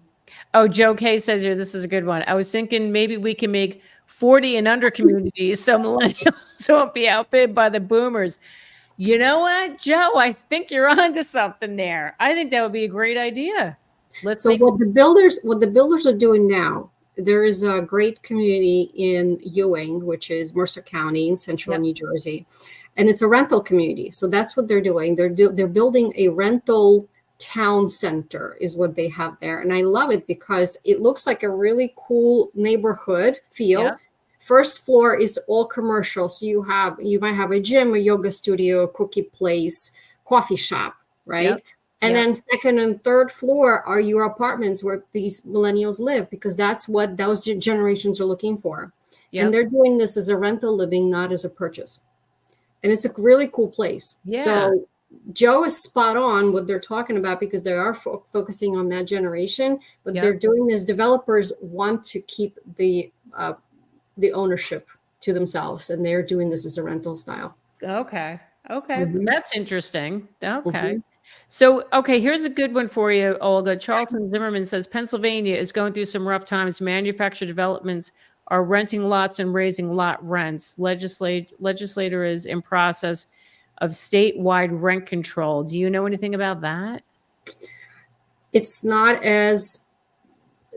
oh, Joe K says here, this is a good one. I was thinking maybe we can make 40 and under communities so millennials won't be outbid by the boomers. You know what, Joe? I think you're onto something there. I think that would be a great idea. Let's So make what the builders are doing now, there is a great community in Ewing, which is Mercer County in central Yep. New Jersey, and it's a rental community. So that's what they're doing. They're building a rental town center is what they have there, and I love it because it looks like a really cool neighborhood feel. Yep. First floor is all commercial, so you might have a gym, a yoga studio, a cookie place, coffee shop, right? Yep. And Yep. then second and third floor are your apartments where these millennials live, because that's what those generations are looking for. Yep. And they're doing this as a rental living, not as a purchase. And it's a really cool place. Yeah. So Joe is spot on what they're talking about, because they are focusing on that generation, but Yep. they're doing this. Developers want to keep the ownership to themselves, and they're doing this as a rental style. Okay. Okay. Mhm. That's interesting. Okay. Mhm. So, okay, here's a good one for you, Olga. Charlton Zimmerman says Pennsylvania is going through some rough times. Manufactured developments are renting lots and raising lot rents. Legislator is in process of statewide rent control. Do you know anything about that? It's not as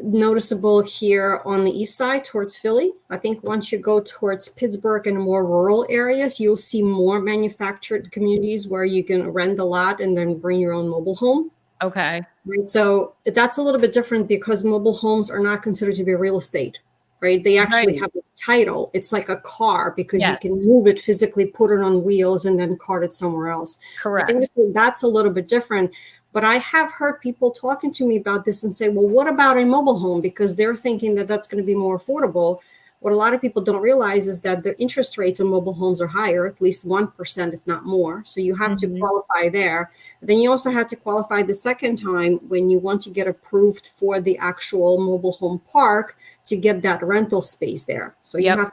noticeable here on the east side towards Philly. I think once you go towards Pittsburgh and more rural areas, you'll see more manufactured communities where you can rent a lot and then bring your own mobile home. Okay. Right. So that's a little bit different because mobile homes are not considered to be real estate, right? They actually Right. have a title. It's like a car because you can Yes. move it physically, put it on wheels, and then cart it somewhere else. I think Correct. that's a little bit different. But I have heard people talking to me about this and say, well, what about a mobile home? Because they're thinking that that's going to be more affordable. What a lot of people don't realize is that the interest rates on mobile homes are higher, at least 1%, if not more. So you have to Mhm. qualify there. Then you also have to qualify the second time when you want to get approved for the actual mobile home park to get that rental space there. So Yep.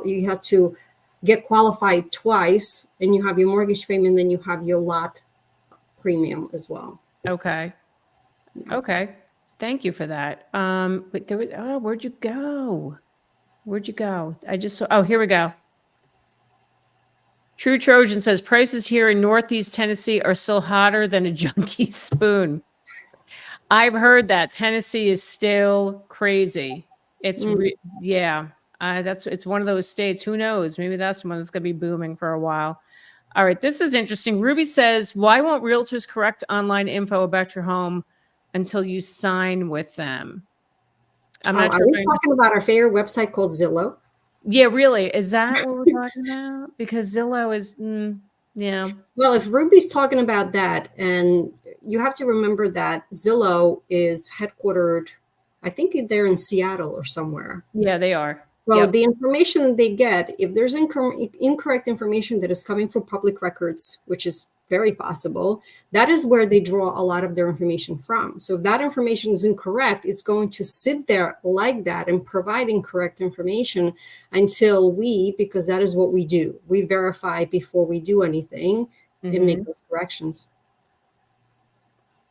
you have to get qualified twice, and you have your mortgage payment, then you have your lot premium as well. Okay. Okay. Thank you for that. But there was, where'd you go? Where'd you go? I just saw, here we go. True Trojan says prices here in Northeast Tennessee are still hotter than a junkie spoon. I've heard that Tennessee is still crazy. It's it's one of those states. Who knows? Maybe that's the one that's going to be booming for a while. All right, this is interesting. Ruby says, why won't realtors correct online info about your home until you sign with them? I'm not sure. Are we talking about our favorite website called Zillow? Yeah, really. Is that what we're talking about? Because Zillow is, yeah. Well, if Ruby's talking about that, and you have to remember that Zillow is headquartered, I think they're in Seattle or somewhere. Yeah, they are. So the information they get, if there's incorrect information that is coming from public records, which is very possible, that is where they draw a lot of their information from. So if that information is incorrect, it's going to sit there like that and provide incorrect information until because that is what we do. We verify before we do anything and make those corrections.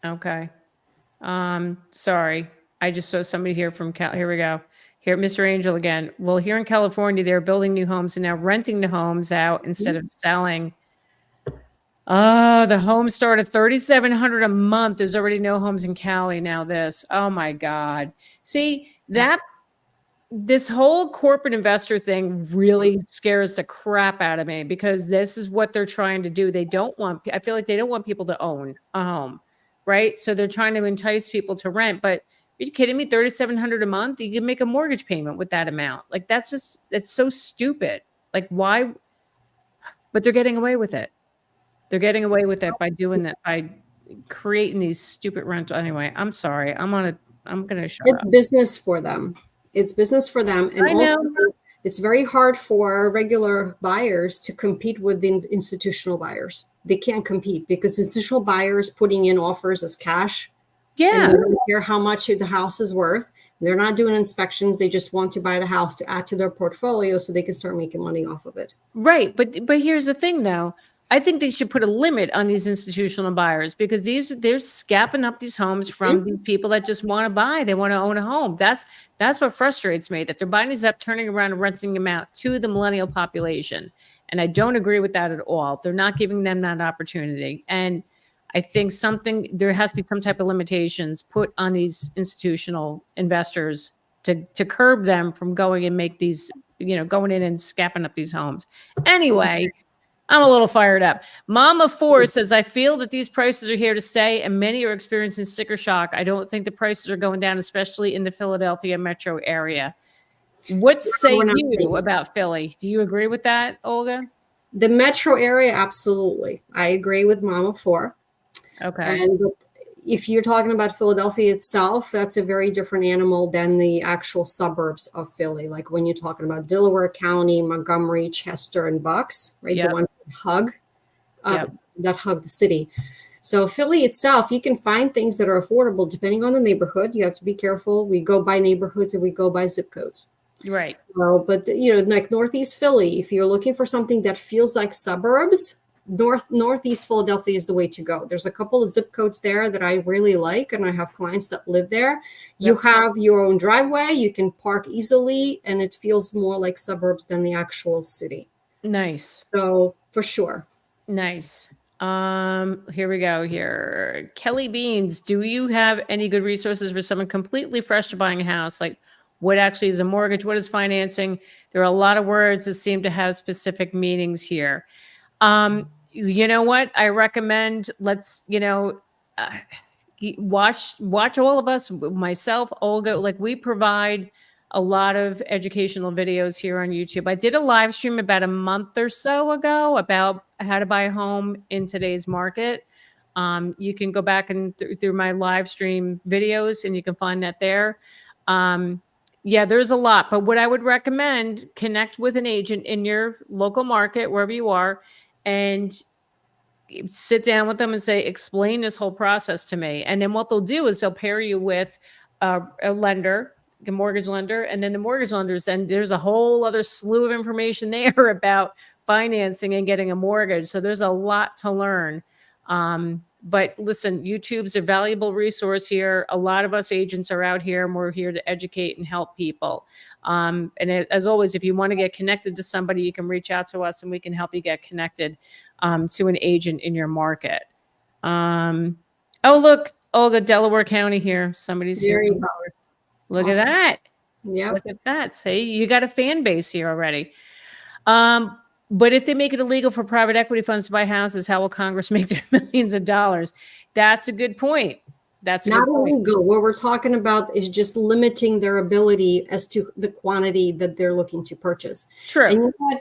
Okay. Sorry. I just saw somebody here from here we go. Here, Mr. Angel again. Well, here in California, they're building new homes and now renting the homes out instead of selling. Oh, the homes start at $3,700 a month. There's already no homes in Cali now. Oh my God. See, this whole corporate investor thing really scares the crap out of me, because this is what they're trying to do. I feel like they don't want people to own a home, right? So they're trying to entice people to rent. But are you kidding me? $3,700 a month? You can make a mortgage payment with that amount. Like, it's so stupid. Like, why? But they're getting away with it. They're getting away with it by doing that, by creating these stupid rental. Anyway, I'm sorry. I'm going to shut up. It's business for them. It's business for them. And I also, know. it's very hard for regular buyers to compete with the institutional buyers. They can't compete because institutional buyers putting in offers as cash. Yeah. And they don't care how much the house is worth. They're not doing inspections. They just want to buy the house to add to their portfolio so they can start making money off of it. Right. But here's the thing, though. I think they should put a limit on these institutional buyers because they're scapping up these homes from these people that just want to buy. They want to own a home. That's what frustrates me, that they're buying these up, turning around and renting them out to the millennial population. And I don't agree with that at all. They're not giving them that opportunity. And I think there has to be some type of limitations put on these institutional investors to curb them from going and make these, going in and scapping up these homes. Anyway, I'm a little fired up. Mom of Four says, I feel that these prices are here to stay and many are experiencing sticker shock. I don't think the prices are going down, especially in the Philadelphia metro area. What say you about Philly? Do you agree with that, Olga? The metro area, absolutely. I agree with Mom of Four. Okay. And if you're talking about Philadelphia itself, that's a very different animal than the actual suburbs of Philly. Like when you're talking about Delaware County, Montgomery, Chester, and Bucks, right? Yep. The ones that hug the city. So Philly itself, you can find things that are affordable depending on the neighborhood. You have to be careful. We go by neighborhoods and we go by zip codes. Right. So, but like Northeast Philly, if you're looking for something that feels like suburbs, Northeast Philadelphia is the way to go. There's a couple of zip codes there that I really like, and I have clients that live there. You have your own driveway, you can park easily, and it feels more like suburbs than the actual city. Nice. So for sure. Nice. Here we go here. Kelly Beans, do you have any good resources for someone completely fresh to buying a house? Like what actually is a mortgage? What is financing? There are a lot of words that seem to have specific meanings here. You know what? I recommend watch all of us, myself, Olga, like we provide a lot of educational videos here on YouTube. I did a live stream about a month or so ago about how to buy a home in today's market. You can go back and through my live stream videos and you can find that there. Yeah, there's a lot, but what I would recommend, connect with an agent in your local market, wherever you are, and sit down with them and say, explain this whole process to me. And then what they'll do is they'll pair you with a lender, a mortgage lender, and then the mortgage lenders. And there's a whole other slew of information there about financing and getting a mortgage. So there's a lot to learn. But listen, YouTube's a valuable resource here. A lot of us agents are out here and we're here to educate and help people. As always, if you want to get connected to somebody, you can reach out to us and we can help you get connected to an agent in your market. Oh, look, Olga, Delaware County here. Somebody's here. Look at that. Yeah. Look at that. See, you got a fan base here already. But if they make it illegal for private equity funds to buy houses, how will Congress make their millions of dollars? That's a good point. That's not illegal. What we're talking about is just limiting their ability as to the quantity that they're looking to purchase. True. And you know what?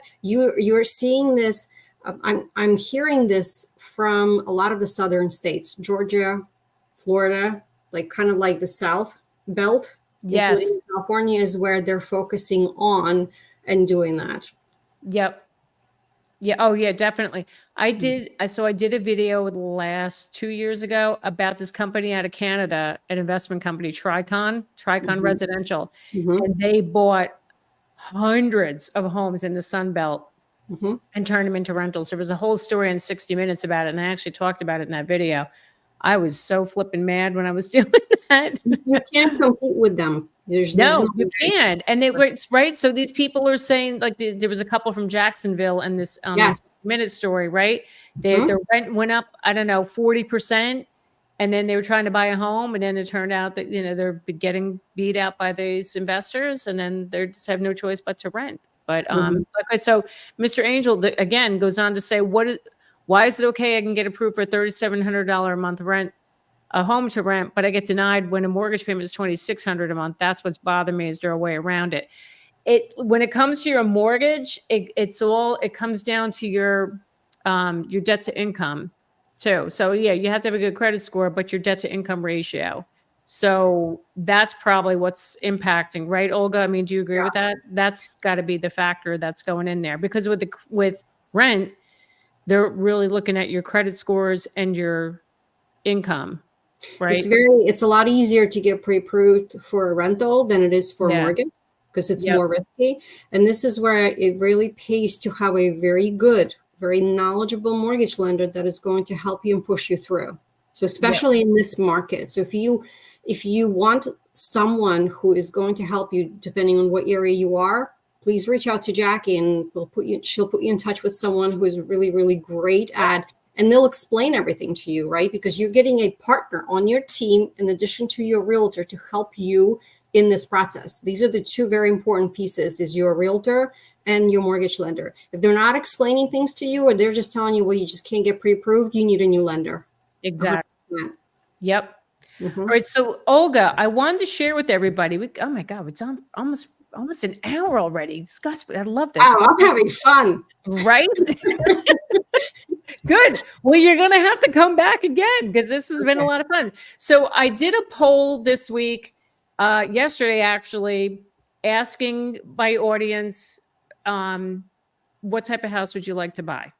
You're seeing this. I'm hearing this from a lot of the southern states, Georgia, Florida, like kind of like the South belt. Yes. California is where they're focusing on and doing that. Yep. Yeah. Oh, yeah, definitely. I did a video last 2 years ago about this company out of Canada, an investment company, Tricon Residential. And they bought hundreds of homes in the Sun Belt and turned them into rentals. There was a whole story on 60 Minutes about it. And I actually talked about it in that video. I was so flipping mad when I was doing that. You can't compete with them. No, you can't. And it's right. So these people are saying, like, there was a couple from Jacksonville and this Minute story, right? Their rent went up, I don't know, 40%. And then they were trying to buy a home. And then it turned out that, they're getting beat out by these investors. And then they just have no choice but to rent. But so Mr. Angel, again, goes on to say, why is it okay? I can get approved for $3,700 a month rent, a home to rent, but I get denied when a mortgage payment is $2,600 a month. That's what's bothering me. Is there a way around it? When it comes to your mortgage, it comes down to your your debt to income too. So yeah, you have to have a good credit score, but your debt to income ratio. So that's probably what's impacting, right, Olga? I mean, do you agree with that? That's got to be the factor that's going in there, because with rent, they're really looking at your credit scores and your income, right? It's a lot easier to get pre-approved for a rental than it is for a mortgage, because it's more risky. And this is where it really pays to have a very good, very knowledgeable mortgage lender that is going to help you and push you through. So especially in this market. So if you want someone who is going to help you, depending on what area you are, please reach out to Jackie, and she'll put you in touch with someone who is really, really great at, and they'll explain everything to you, right? Because you're getting a partner on your team in addition to your realtor to help you in this process. These are the two very important pieces, is your realtor and your mortgage lender. If they're not explaining things to you, or they're just telling you, well, you just can't get pre-approved, you need a new lender. Exactly. 100%. Yep. All right. So Olga, I wanted to share with everybody. Oh my God, it's almost an hour already. Disgusting. I love this. Oh, I'm having fun. Right? Good. Well, you're going to have to come back again, because this has been a lot of fun. So I did a poll this week, yesterday actually, asking my audience, what type of house would you like to buy?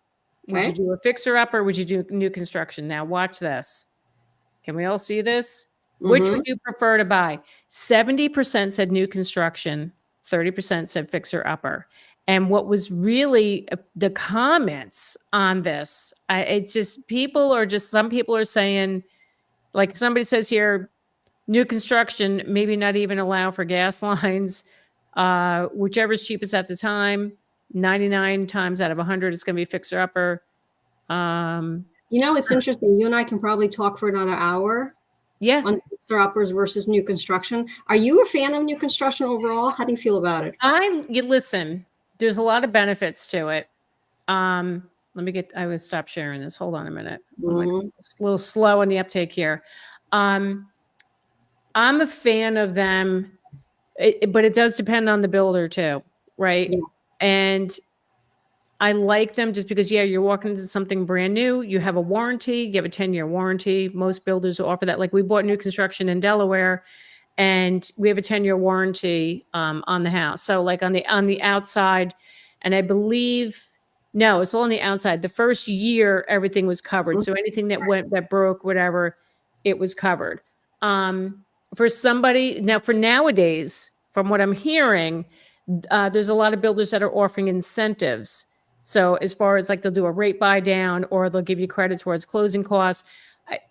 Would you do a fixer up, or would you do new construction? Now watch this. Can we all see this? Which would you prefer to buy? 70% said new construction, 30% said fixer upper. And what was really the comments on this, it's just some people are saying, like somebody says here, new construction, maybe not even allow for gas lines, whichever's cheapest at the time. 99 times out of 100, it's going to be fixer upper. It's interesting. You and I can probably talk for another hour. Yeah. On fixer uppers versus new construction. Are you a fan of new construction overall? How do you feel about it? Listen, there's a lot of benefits to it. I would stop sharing this. Hold on a minute. It's a little slow on the uptake here. I'm a fan of them, but it does depend on the builder too, right? Yeah. And I like them just because, you're walking into something brand new. You have a warranty. You have a 10-year warranty. Most builders will offer that. Like we bought new construction in Delaware, and we have a 10-year warranty on the house. So like on the outside, and I believe, no, it's all on the outside. The first year, everything was covered. So anything that broke, whatever, it was covered. For nowadays, from what I'm hearing, there's a lot of builders that are offering incentives. So as far as like they'll do a rate buy down, or they'll give you credit towards closing costs.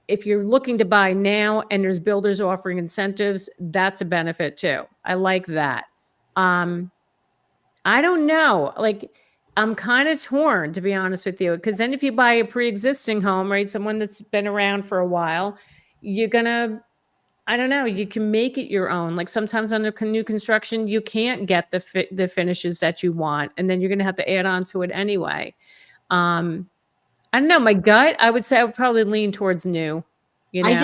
If you're looking to buy now and there's builders offering incentives, that's a benefit too. I like that. I don't know. Like I'm kind of torn, to be honest with you, because then if you buy a pre-existing home, right, someone that's been around for a while, you're gonna, I don't know, you can make it your own. Like sometimes under new construction, you can't get the finishes that you want, and then you're going to have to add on to it anyway. I don't know. My gut, I would say I would probably lean towards new. I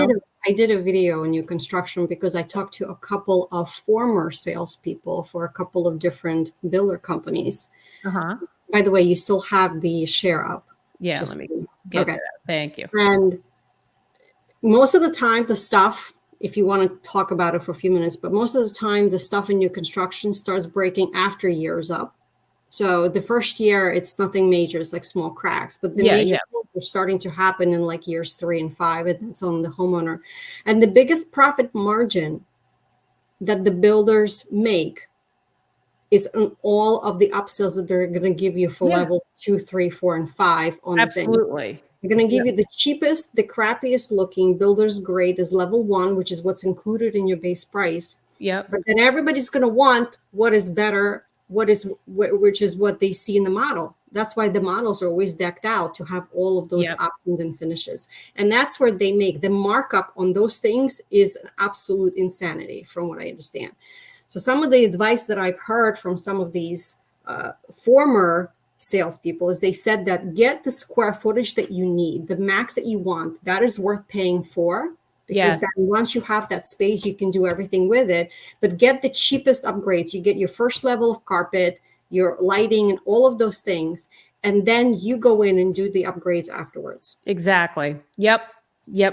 did a video on new construction because I talked to a couple of former salespeople for a couple of different builder companies. By the way, you still have the share up. Yeah, let me get that. Thank you. And most of the time, the stuff, if you want to talk about it for a few minutes, but most of the time the stuff in new construction starts breaking after years up. So the first year, it's nothing major. It's like small cracks, but the major things are starting to happen in like years 3 and 5, and that's on the homeowner. And the biggest profit margin that the builders make is on all of the upsells that they're going to give you for level 2, 3, 4, and 5 on the thing. Absolutely. They're going to give you the cheapest, the crappiest looking builder's grade is level 1, which is what's included in your base price. Yep. But then everybody's going to want what is better, which is what they see in the model. That's why the models are always decked out to have all of those options and finishes. And that's where they make the markup on those things is an absolute insanity, from what I understand. So some of the advice that I've heard from some of these former salespeople is they said that get the square footage that you need, the max that you want, that is worth paying for, because then once you have that space, you can do everything with it. But get the cheapest upgrades. You get your first level of carpet, your lighting, and all of those things. and then you go in and do the upgrades afterwards. Exactly. Yep.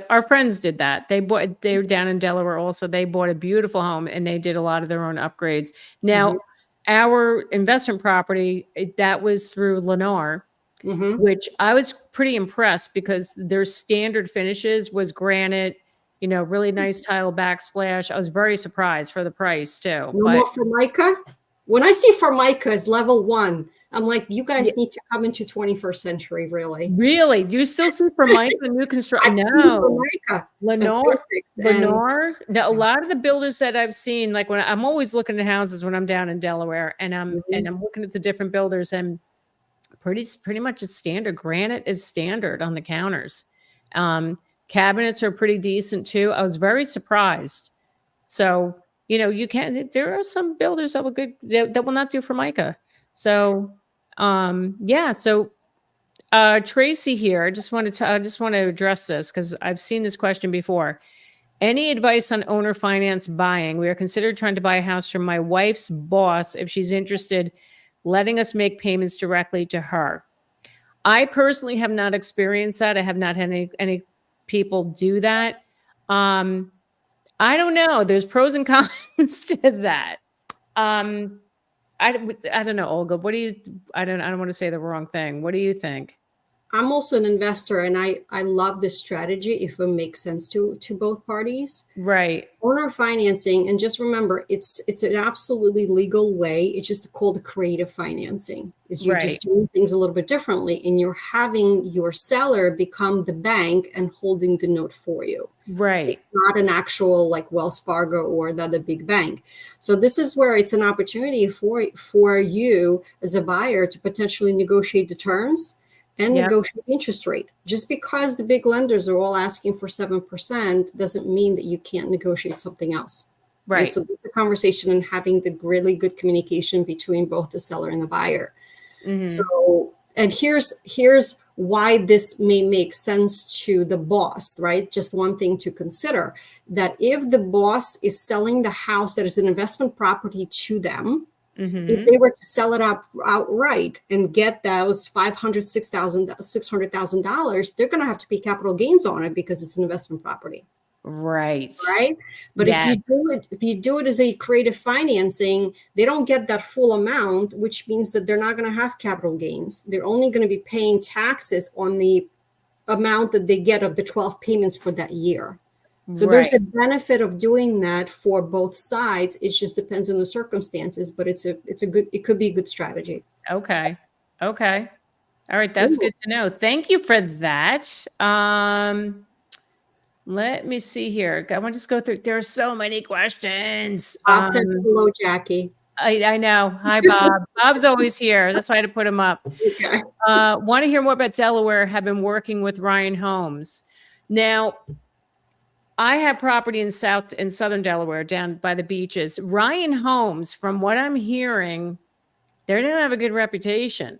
Our friends did that. They were down in Delaware also. They bought a beautiful home and they did a lot of their own upgrades. Now, our investment property, that was through Lennar, which I was pretty impressed because their standard finishes was granite, really nice tile backsplash. I was very surprised for the price too. No more Formica? When I see Formica as level 1, I'm like, you guys need to come into 21st century, really. Really? Do you still see Formica new construction? No. Lennar. Now, a lot of the builders that I've seen, like when I'm always looking at houses when I'm down in Delaware, and I'm looking at the different builders, and pretty much it's standard. Granite is standard on the counters. Cabinets are pretty decent too. I was very surprised. So, there are some builders that will not do Formica. So, Tracy here, I just want to address this because I've seen this question before. Any advice on owner finance buying? We are considering trying to buy a house from my wife's boss if she's interested, letting us make payments directly to her. I personally have not experienced that. I have not had any people do that. I don't know. There's pros and cons to that. I don't know, Olga. I don't want to say the wrong thing. What do you think? I'm also an investor, and I love this strategy if it makes sense to both parties. Right. Owner financing, and just remember, it's an absolutely legal way. It's just called creative financing. You're just doing things a little bit differently, and you're having your seller become the bank and holding the note for you. Right. It's not an actual like Wells Fargo or the other big bank. So this is where it's an opportunity for you as a buyer to potentially negotiate the terms and negotiate interest rate. Just because the big lenders are all asking for 7% doesn't mean that you can't negotiate something else. Right. So the conversation and having the really good communication between both the seller and the buyer. So, and here's why this may make sense to the boss, right? Just one thing to consider, that if the boss is selling the house that is an investment property to them, if they were to sell it outright and get those $600,000, they're going to have to pay capital gains on it because it's an investment property. Right. But if you do it as a creative financing, they don't get that full amount, which means that they're not going to have capital gains. They're only going to be paying taxes on the amount that they get of the 12 payments for that year. So there's a benefit of doing that for both sides. It just depends on the circumstances, but it could be a good strategy. Okay. All right. That's good to know. Thank you for that. Let me see here. I want to just go through. There are so many questions. Bob says hello, Jackie. I know. Hi, Bob. Bob's always here. That's why I had to put him up. Okay. Want to hear more about Delaware? Have been working with Ryan Homes. Now, I have property in southern Delaware, down by the beaches. Ryan Homes, from what I'm hearing, they don't have a good reputation.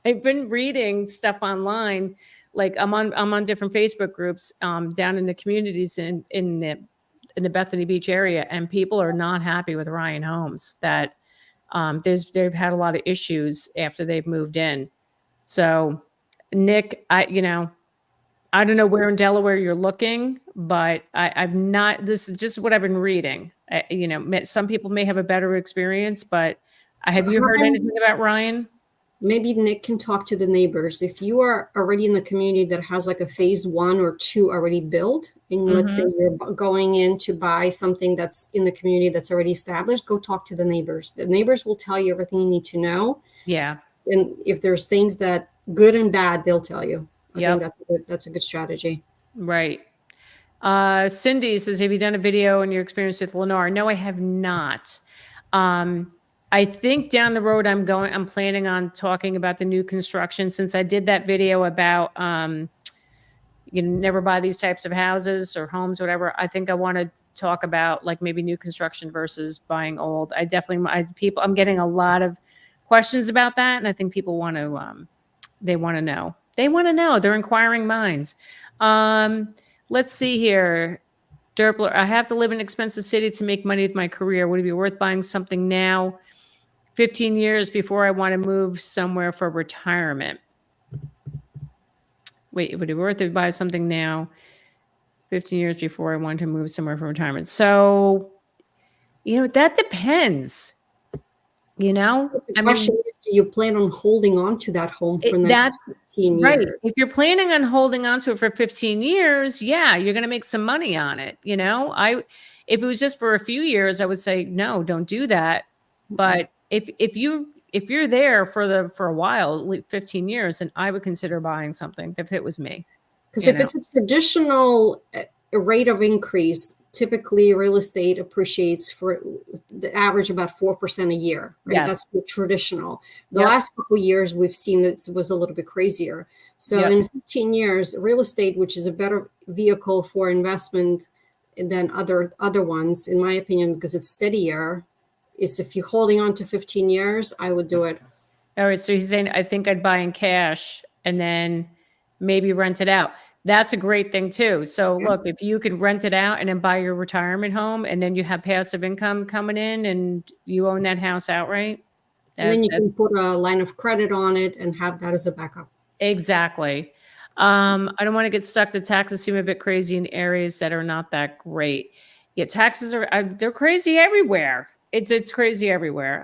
I've been reading stuff online. Like I'm on different Facebook groups down in the communities in the Bethany Beach area, and people are not happy with Ryan Homes. That they've had a lot of issues after they've moved in. So, Nick, I don't know where in Delaware you're looking, but I've not. This is just what I've been reading. Some people may have a better experience, but have you heard anything about Ryan? Maybe Nick can talk to the neighbors. If you are already in the community that has like a phase 1 or 2 already built, and let's say you're going in to buy something that's in the community that's already established, go talk to the neighbors. The neighbors will tell you everything you need to know. Yeah. And if there's things that good and bad, they'll tell you. I think that's a good strategy. Right. Cindy says, have you done a video on your experience with Lennar? No, I have not. I think down the road I'm planning on talking about the new construction, since I did that video about never buy these types of houses or homes, whatever. I think I want to talk about like maybe new construction versus buying old. I'm getting a lot of questions about that, and I think people want to they want to know. They're inquiring minds. Let's see here. Derpler, I have to live in an expensive city to make money with my career. Would it be worth buying something now? 15 years before I want to move somewhere for retirement. Wait, would it be worth it to buy something now? 15 years before I want to move somewhere for retirement. So, that depends. The question is, do you plan on holding on to that home for the next 15 years? Right. If you're planning on holding on to it for 15 years, yeah, you're going to make some money on it. If it was just for a few years, I would say, no, don't do that. But if you're there for a while, 15 years, then I would consider buying something if it was me. Because if it's a traditional rate of increase, typically real estate appreciates for the average about 4% a year. Right? Yes. That's the traditional. The last couple of years, we've seen it was a little bit crazier. So in 15 years, real estate, which is a better vehicle for investment than other ones, in my opinion, because it's steadier, is if you're holding on to 15 years, I would do it. All right. So he's saying, I think I'd buy in cash and then maybe rent it out. That's a great thing too. So look, if you can rent it out and then buy your retirement home and then you have passive income coming in and you own that house outright. And then you can put a line of credit on it and have that as a backup. Exactly. I don't want to get stuck. The taxes seem a bit crazy in areas that are not that great. Yeah, taxes they're crazy everywhere. It's crazy everywhere.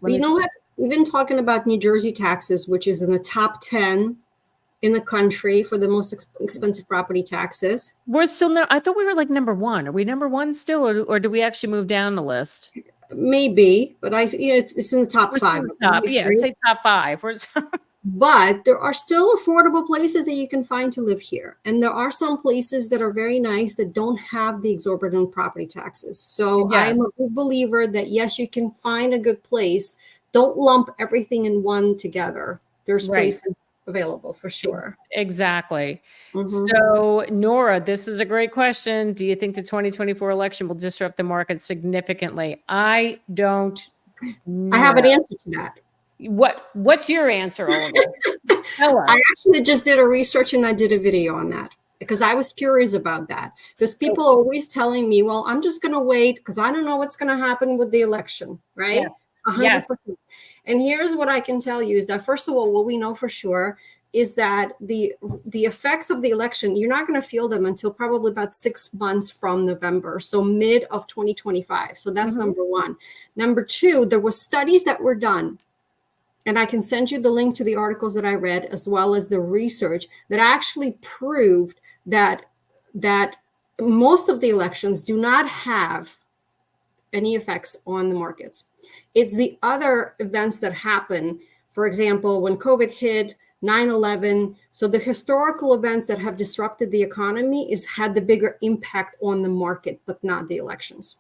But you know what? We've been talking about New Jersey taxes, which is in the top 10 in the country for the most expensive property taxes. We're still I thought we were like number one. Are we number one still, or do we actually move down the list? Maybe, but it's in the top 5. I'd say top 5. But there are still affordable places that you can find to live here. And there are some places that are very nice that don't have the exorbitant property taxes. So I'm a big believer that, yes, you can find a good place. Don't lump everything in one together. There's places available for sure. Exactly. So Nora, this is a great question. Do you think the 2024 election will disrupt the market significantly? I don't know. I have an answer to that. What's your answer, Oliver? Tell us. I actually just did a research and I did a video on that because I was curious about that. Because people are always telling me, well, I'm just going to wait because I don't know what's going to happen with the election, right? 100%. And here's what I can tell you is that, first of all, what we know for sure is that the effects of the election, you're not going to feel them until probably about 6 months from November, so mid of 2025. So that's number one. Number two, there were studies that were done, and I can send you the link to the articles that I read, as well as the research that actually proved that most of the elections do not have any effects on the markets. It's the other events that happen. For example, when COVID hit, 9/11. So the historical events that have disrupted the economy had the bigger impact on the market, but not the elections.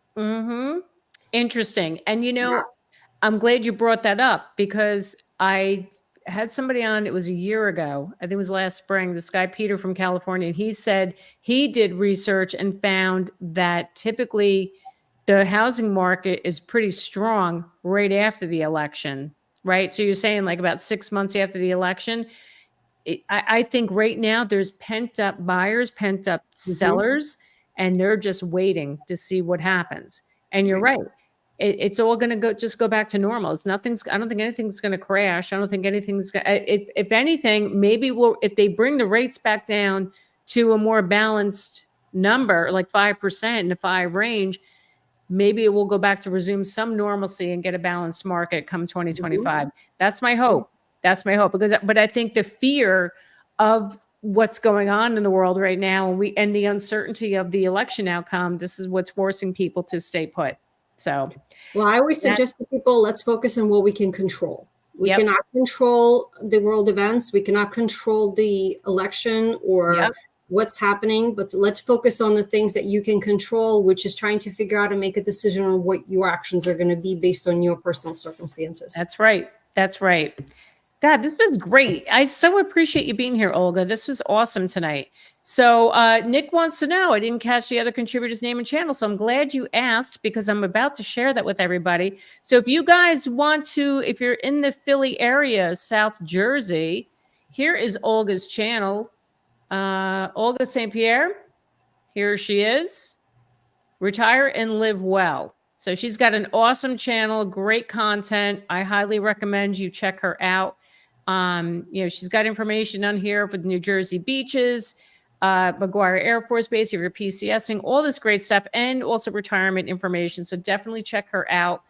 Interesting. And I'm glad you brought that up because I had somebody on, it was a year ago, I think it was last spring, this guy, Peter from California, and he said he did research and found that typically the housing market is pretty strong right after the election, right? So you're saying like about 6 months after the election. I think right now there's pent up buyers, pent up sellers, and they're just waiting to see what happens. And you're right. It's all going to go back to normal. I don't think anything's going to crash. I don't think anything's going to, if anything, maybe if they bring the rates back down to a more balanced number, like 5% in the 5 range, maybe it will go back to resume some normalcy and get a balanced market come 2025. That's my hope. But I think the fear of what's going on in the world right now and the uncertainty of the election outcome, this is what's forcing people to stay put. So, well, I always suggest to people, let's focus on what we can control. We cannot control the world events. We cannot control the election or what's happening, but let's focus on the things that you can control, which is trying to figure out and make a decision on what your actions are going to be based on your personal circumstances. That's right. God, this was great. I so appreciate you being here, Olga. This was awesome tonight. So Nick wants to know, I didn't catch the other contributor's name and channel, so I'm glad you asked because I'm about to share that with everybody. So if you guys want to, if you're in the Philly area, South Jersey, here is Olga's channel. Olga St. Pierre, here she is. Retire and live well. So she's got an awesome channel, great content. I highly recommend you check her out. She's got information on here for the New Jersey beaches, McGuire Air Force Base, your PCSing, all this great stuff, and also retirement information. So definitely check her out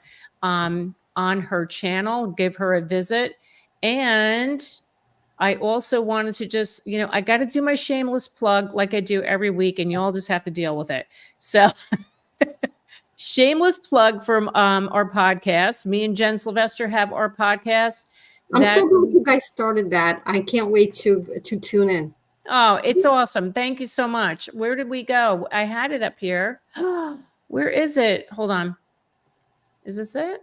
on her channel. Give her a visit. And I also wanted to just, I got to do my shameless plug like I do every week, and you all just have to deal with it. So shameless plug from our podcast. Me and Jen Sylvester have our podcast. I'm so glad you guys started that. I can't wait to tune in. Oh, it's awesome. Thank you so much. Where did we go? I had it up here. Where is it? Hold on. Is this it?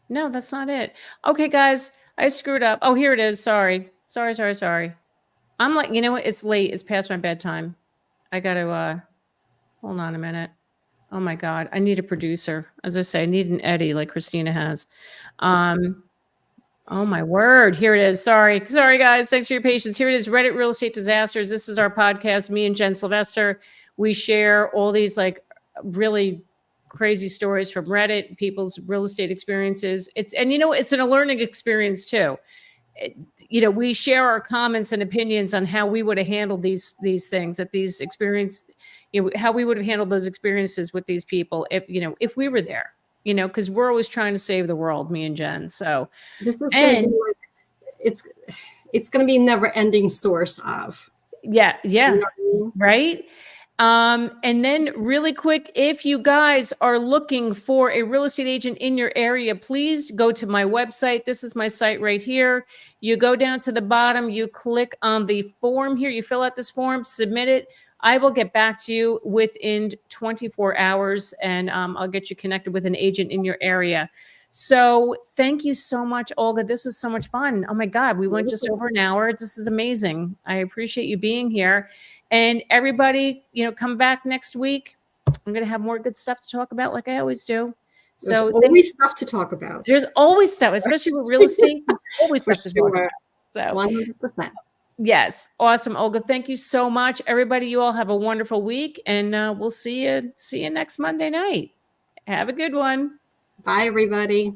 No, that's not it. Okay, guys, I screwed up. Oh, here it is. Sorry. I'm like, you know what? It's late. It's past my bedtime. I got to, hold on a minute. Oh my God. I need a producer. As I say, I need an Eddie like Christina has. Oh my word. Here it is. Sorry, guys. Thanks for your patience. Here it is. Reddit Real Estate Disasters. This is our podcast. Me and Jen Sylvester. We share all these like really crazy stories from Reddit, people's real estate experiences. It's a learning experience too. We share our comments and opinions on how we would have handled these things, how we would have handled those experiences with these people if we were there. Because we're always trying to save the world, me and Jen. So this is going to be like, it's going to be a never-ending source of. Yeah. Right. And then really quick, if you guys are looking for a real estate agent in your area, please go to my website. This is my site right here. You go down to the bottom, you click on the form here, you fill out this form, submit it. I will get back to you within 24 hours and I'll get you connected with an agent in your area. So thank you so much, Olga. This was so much fun. Oh my God, we went just over an hour. This is amazing. I appreciate you being here. And everybody, come back next week. I'm going to have more good stuff to talk about like I always do. So there's always stuff to talk about. There's always stuff, especially with real estate. There's always stuff to talk about. So 100%. Yes. Awesome. Olga, thank you so much. Everybody, you all have a wonderful week and we'll see you next Monday night. Have a good one. Bye, everybody.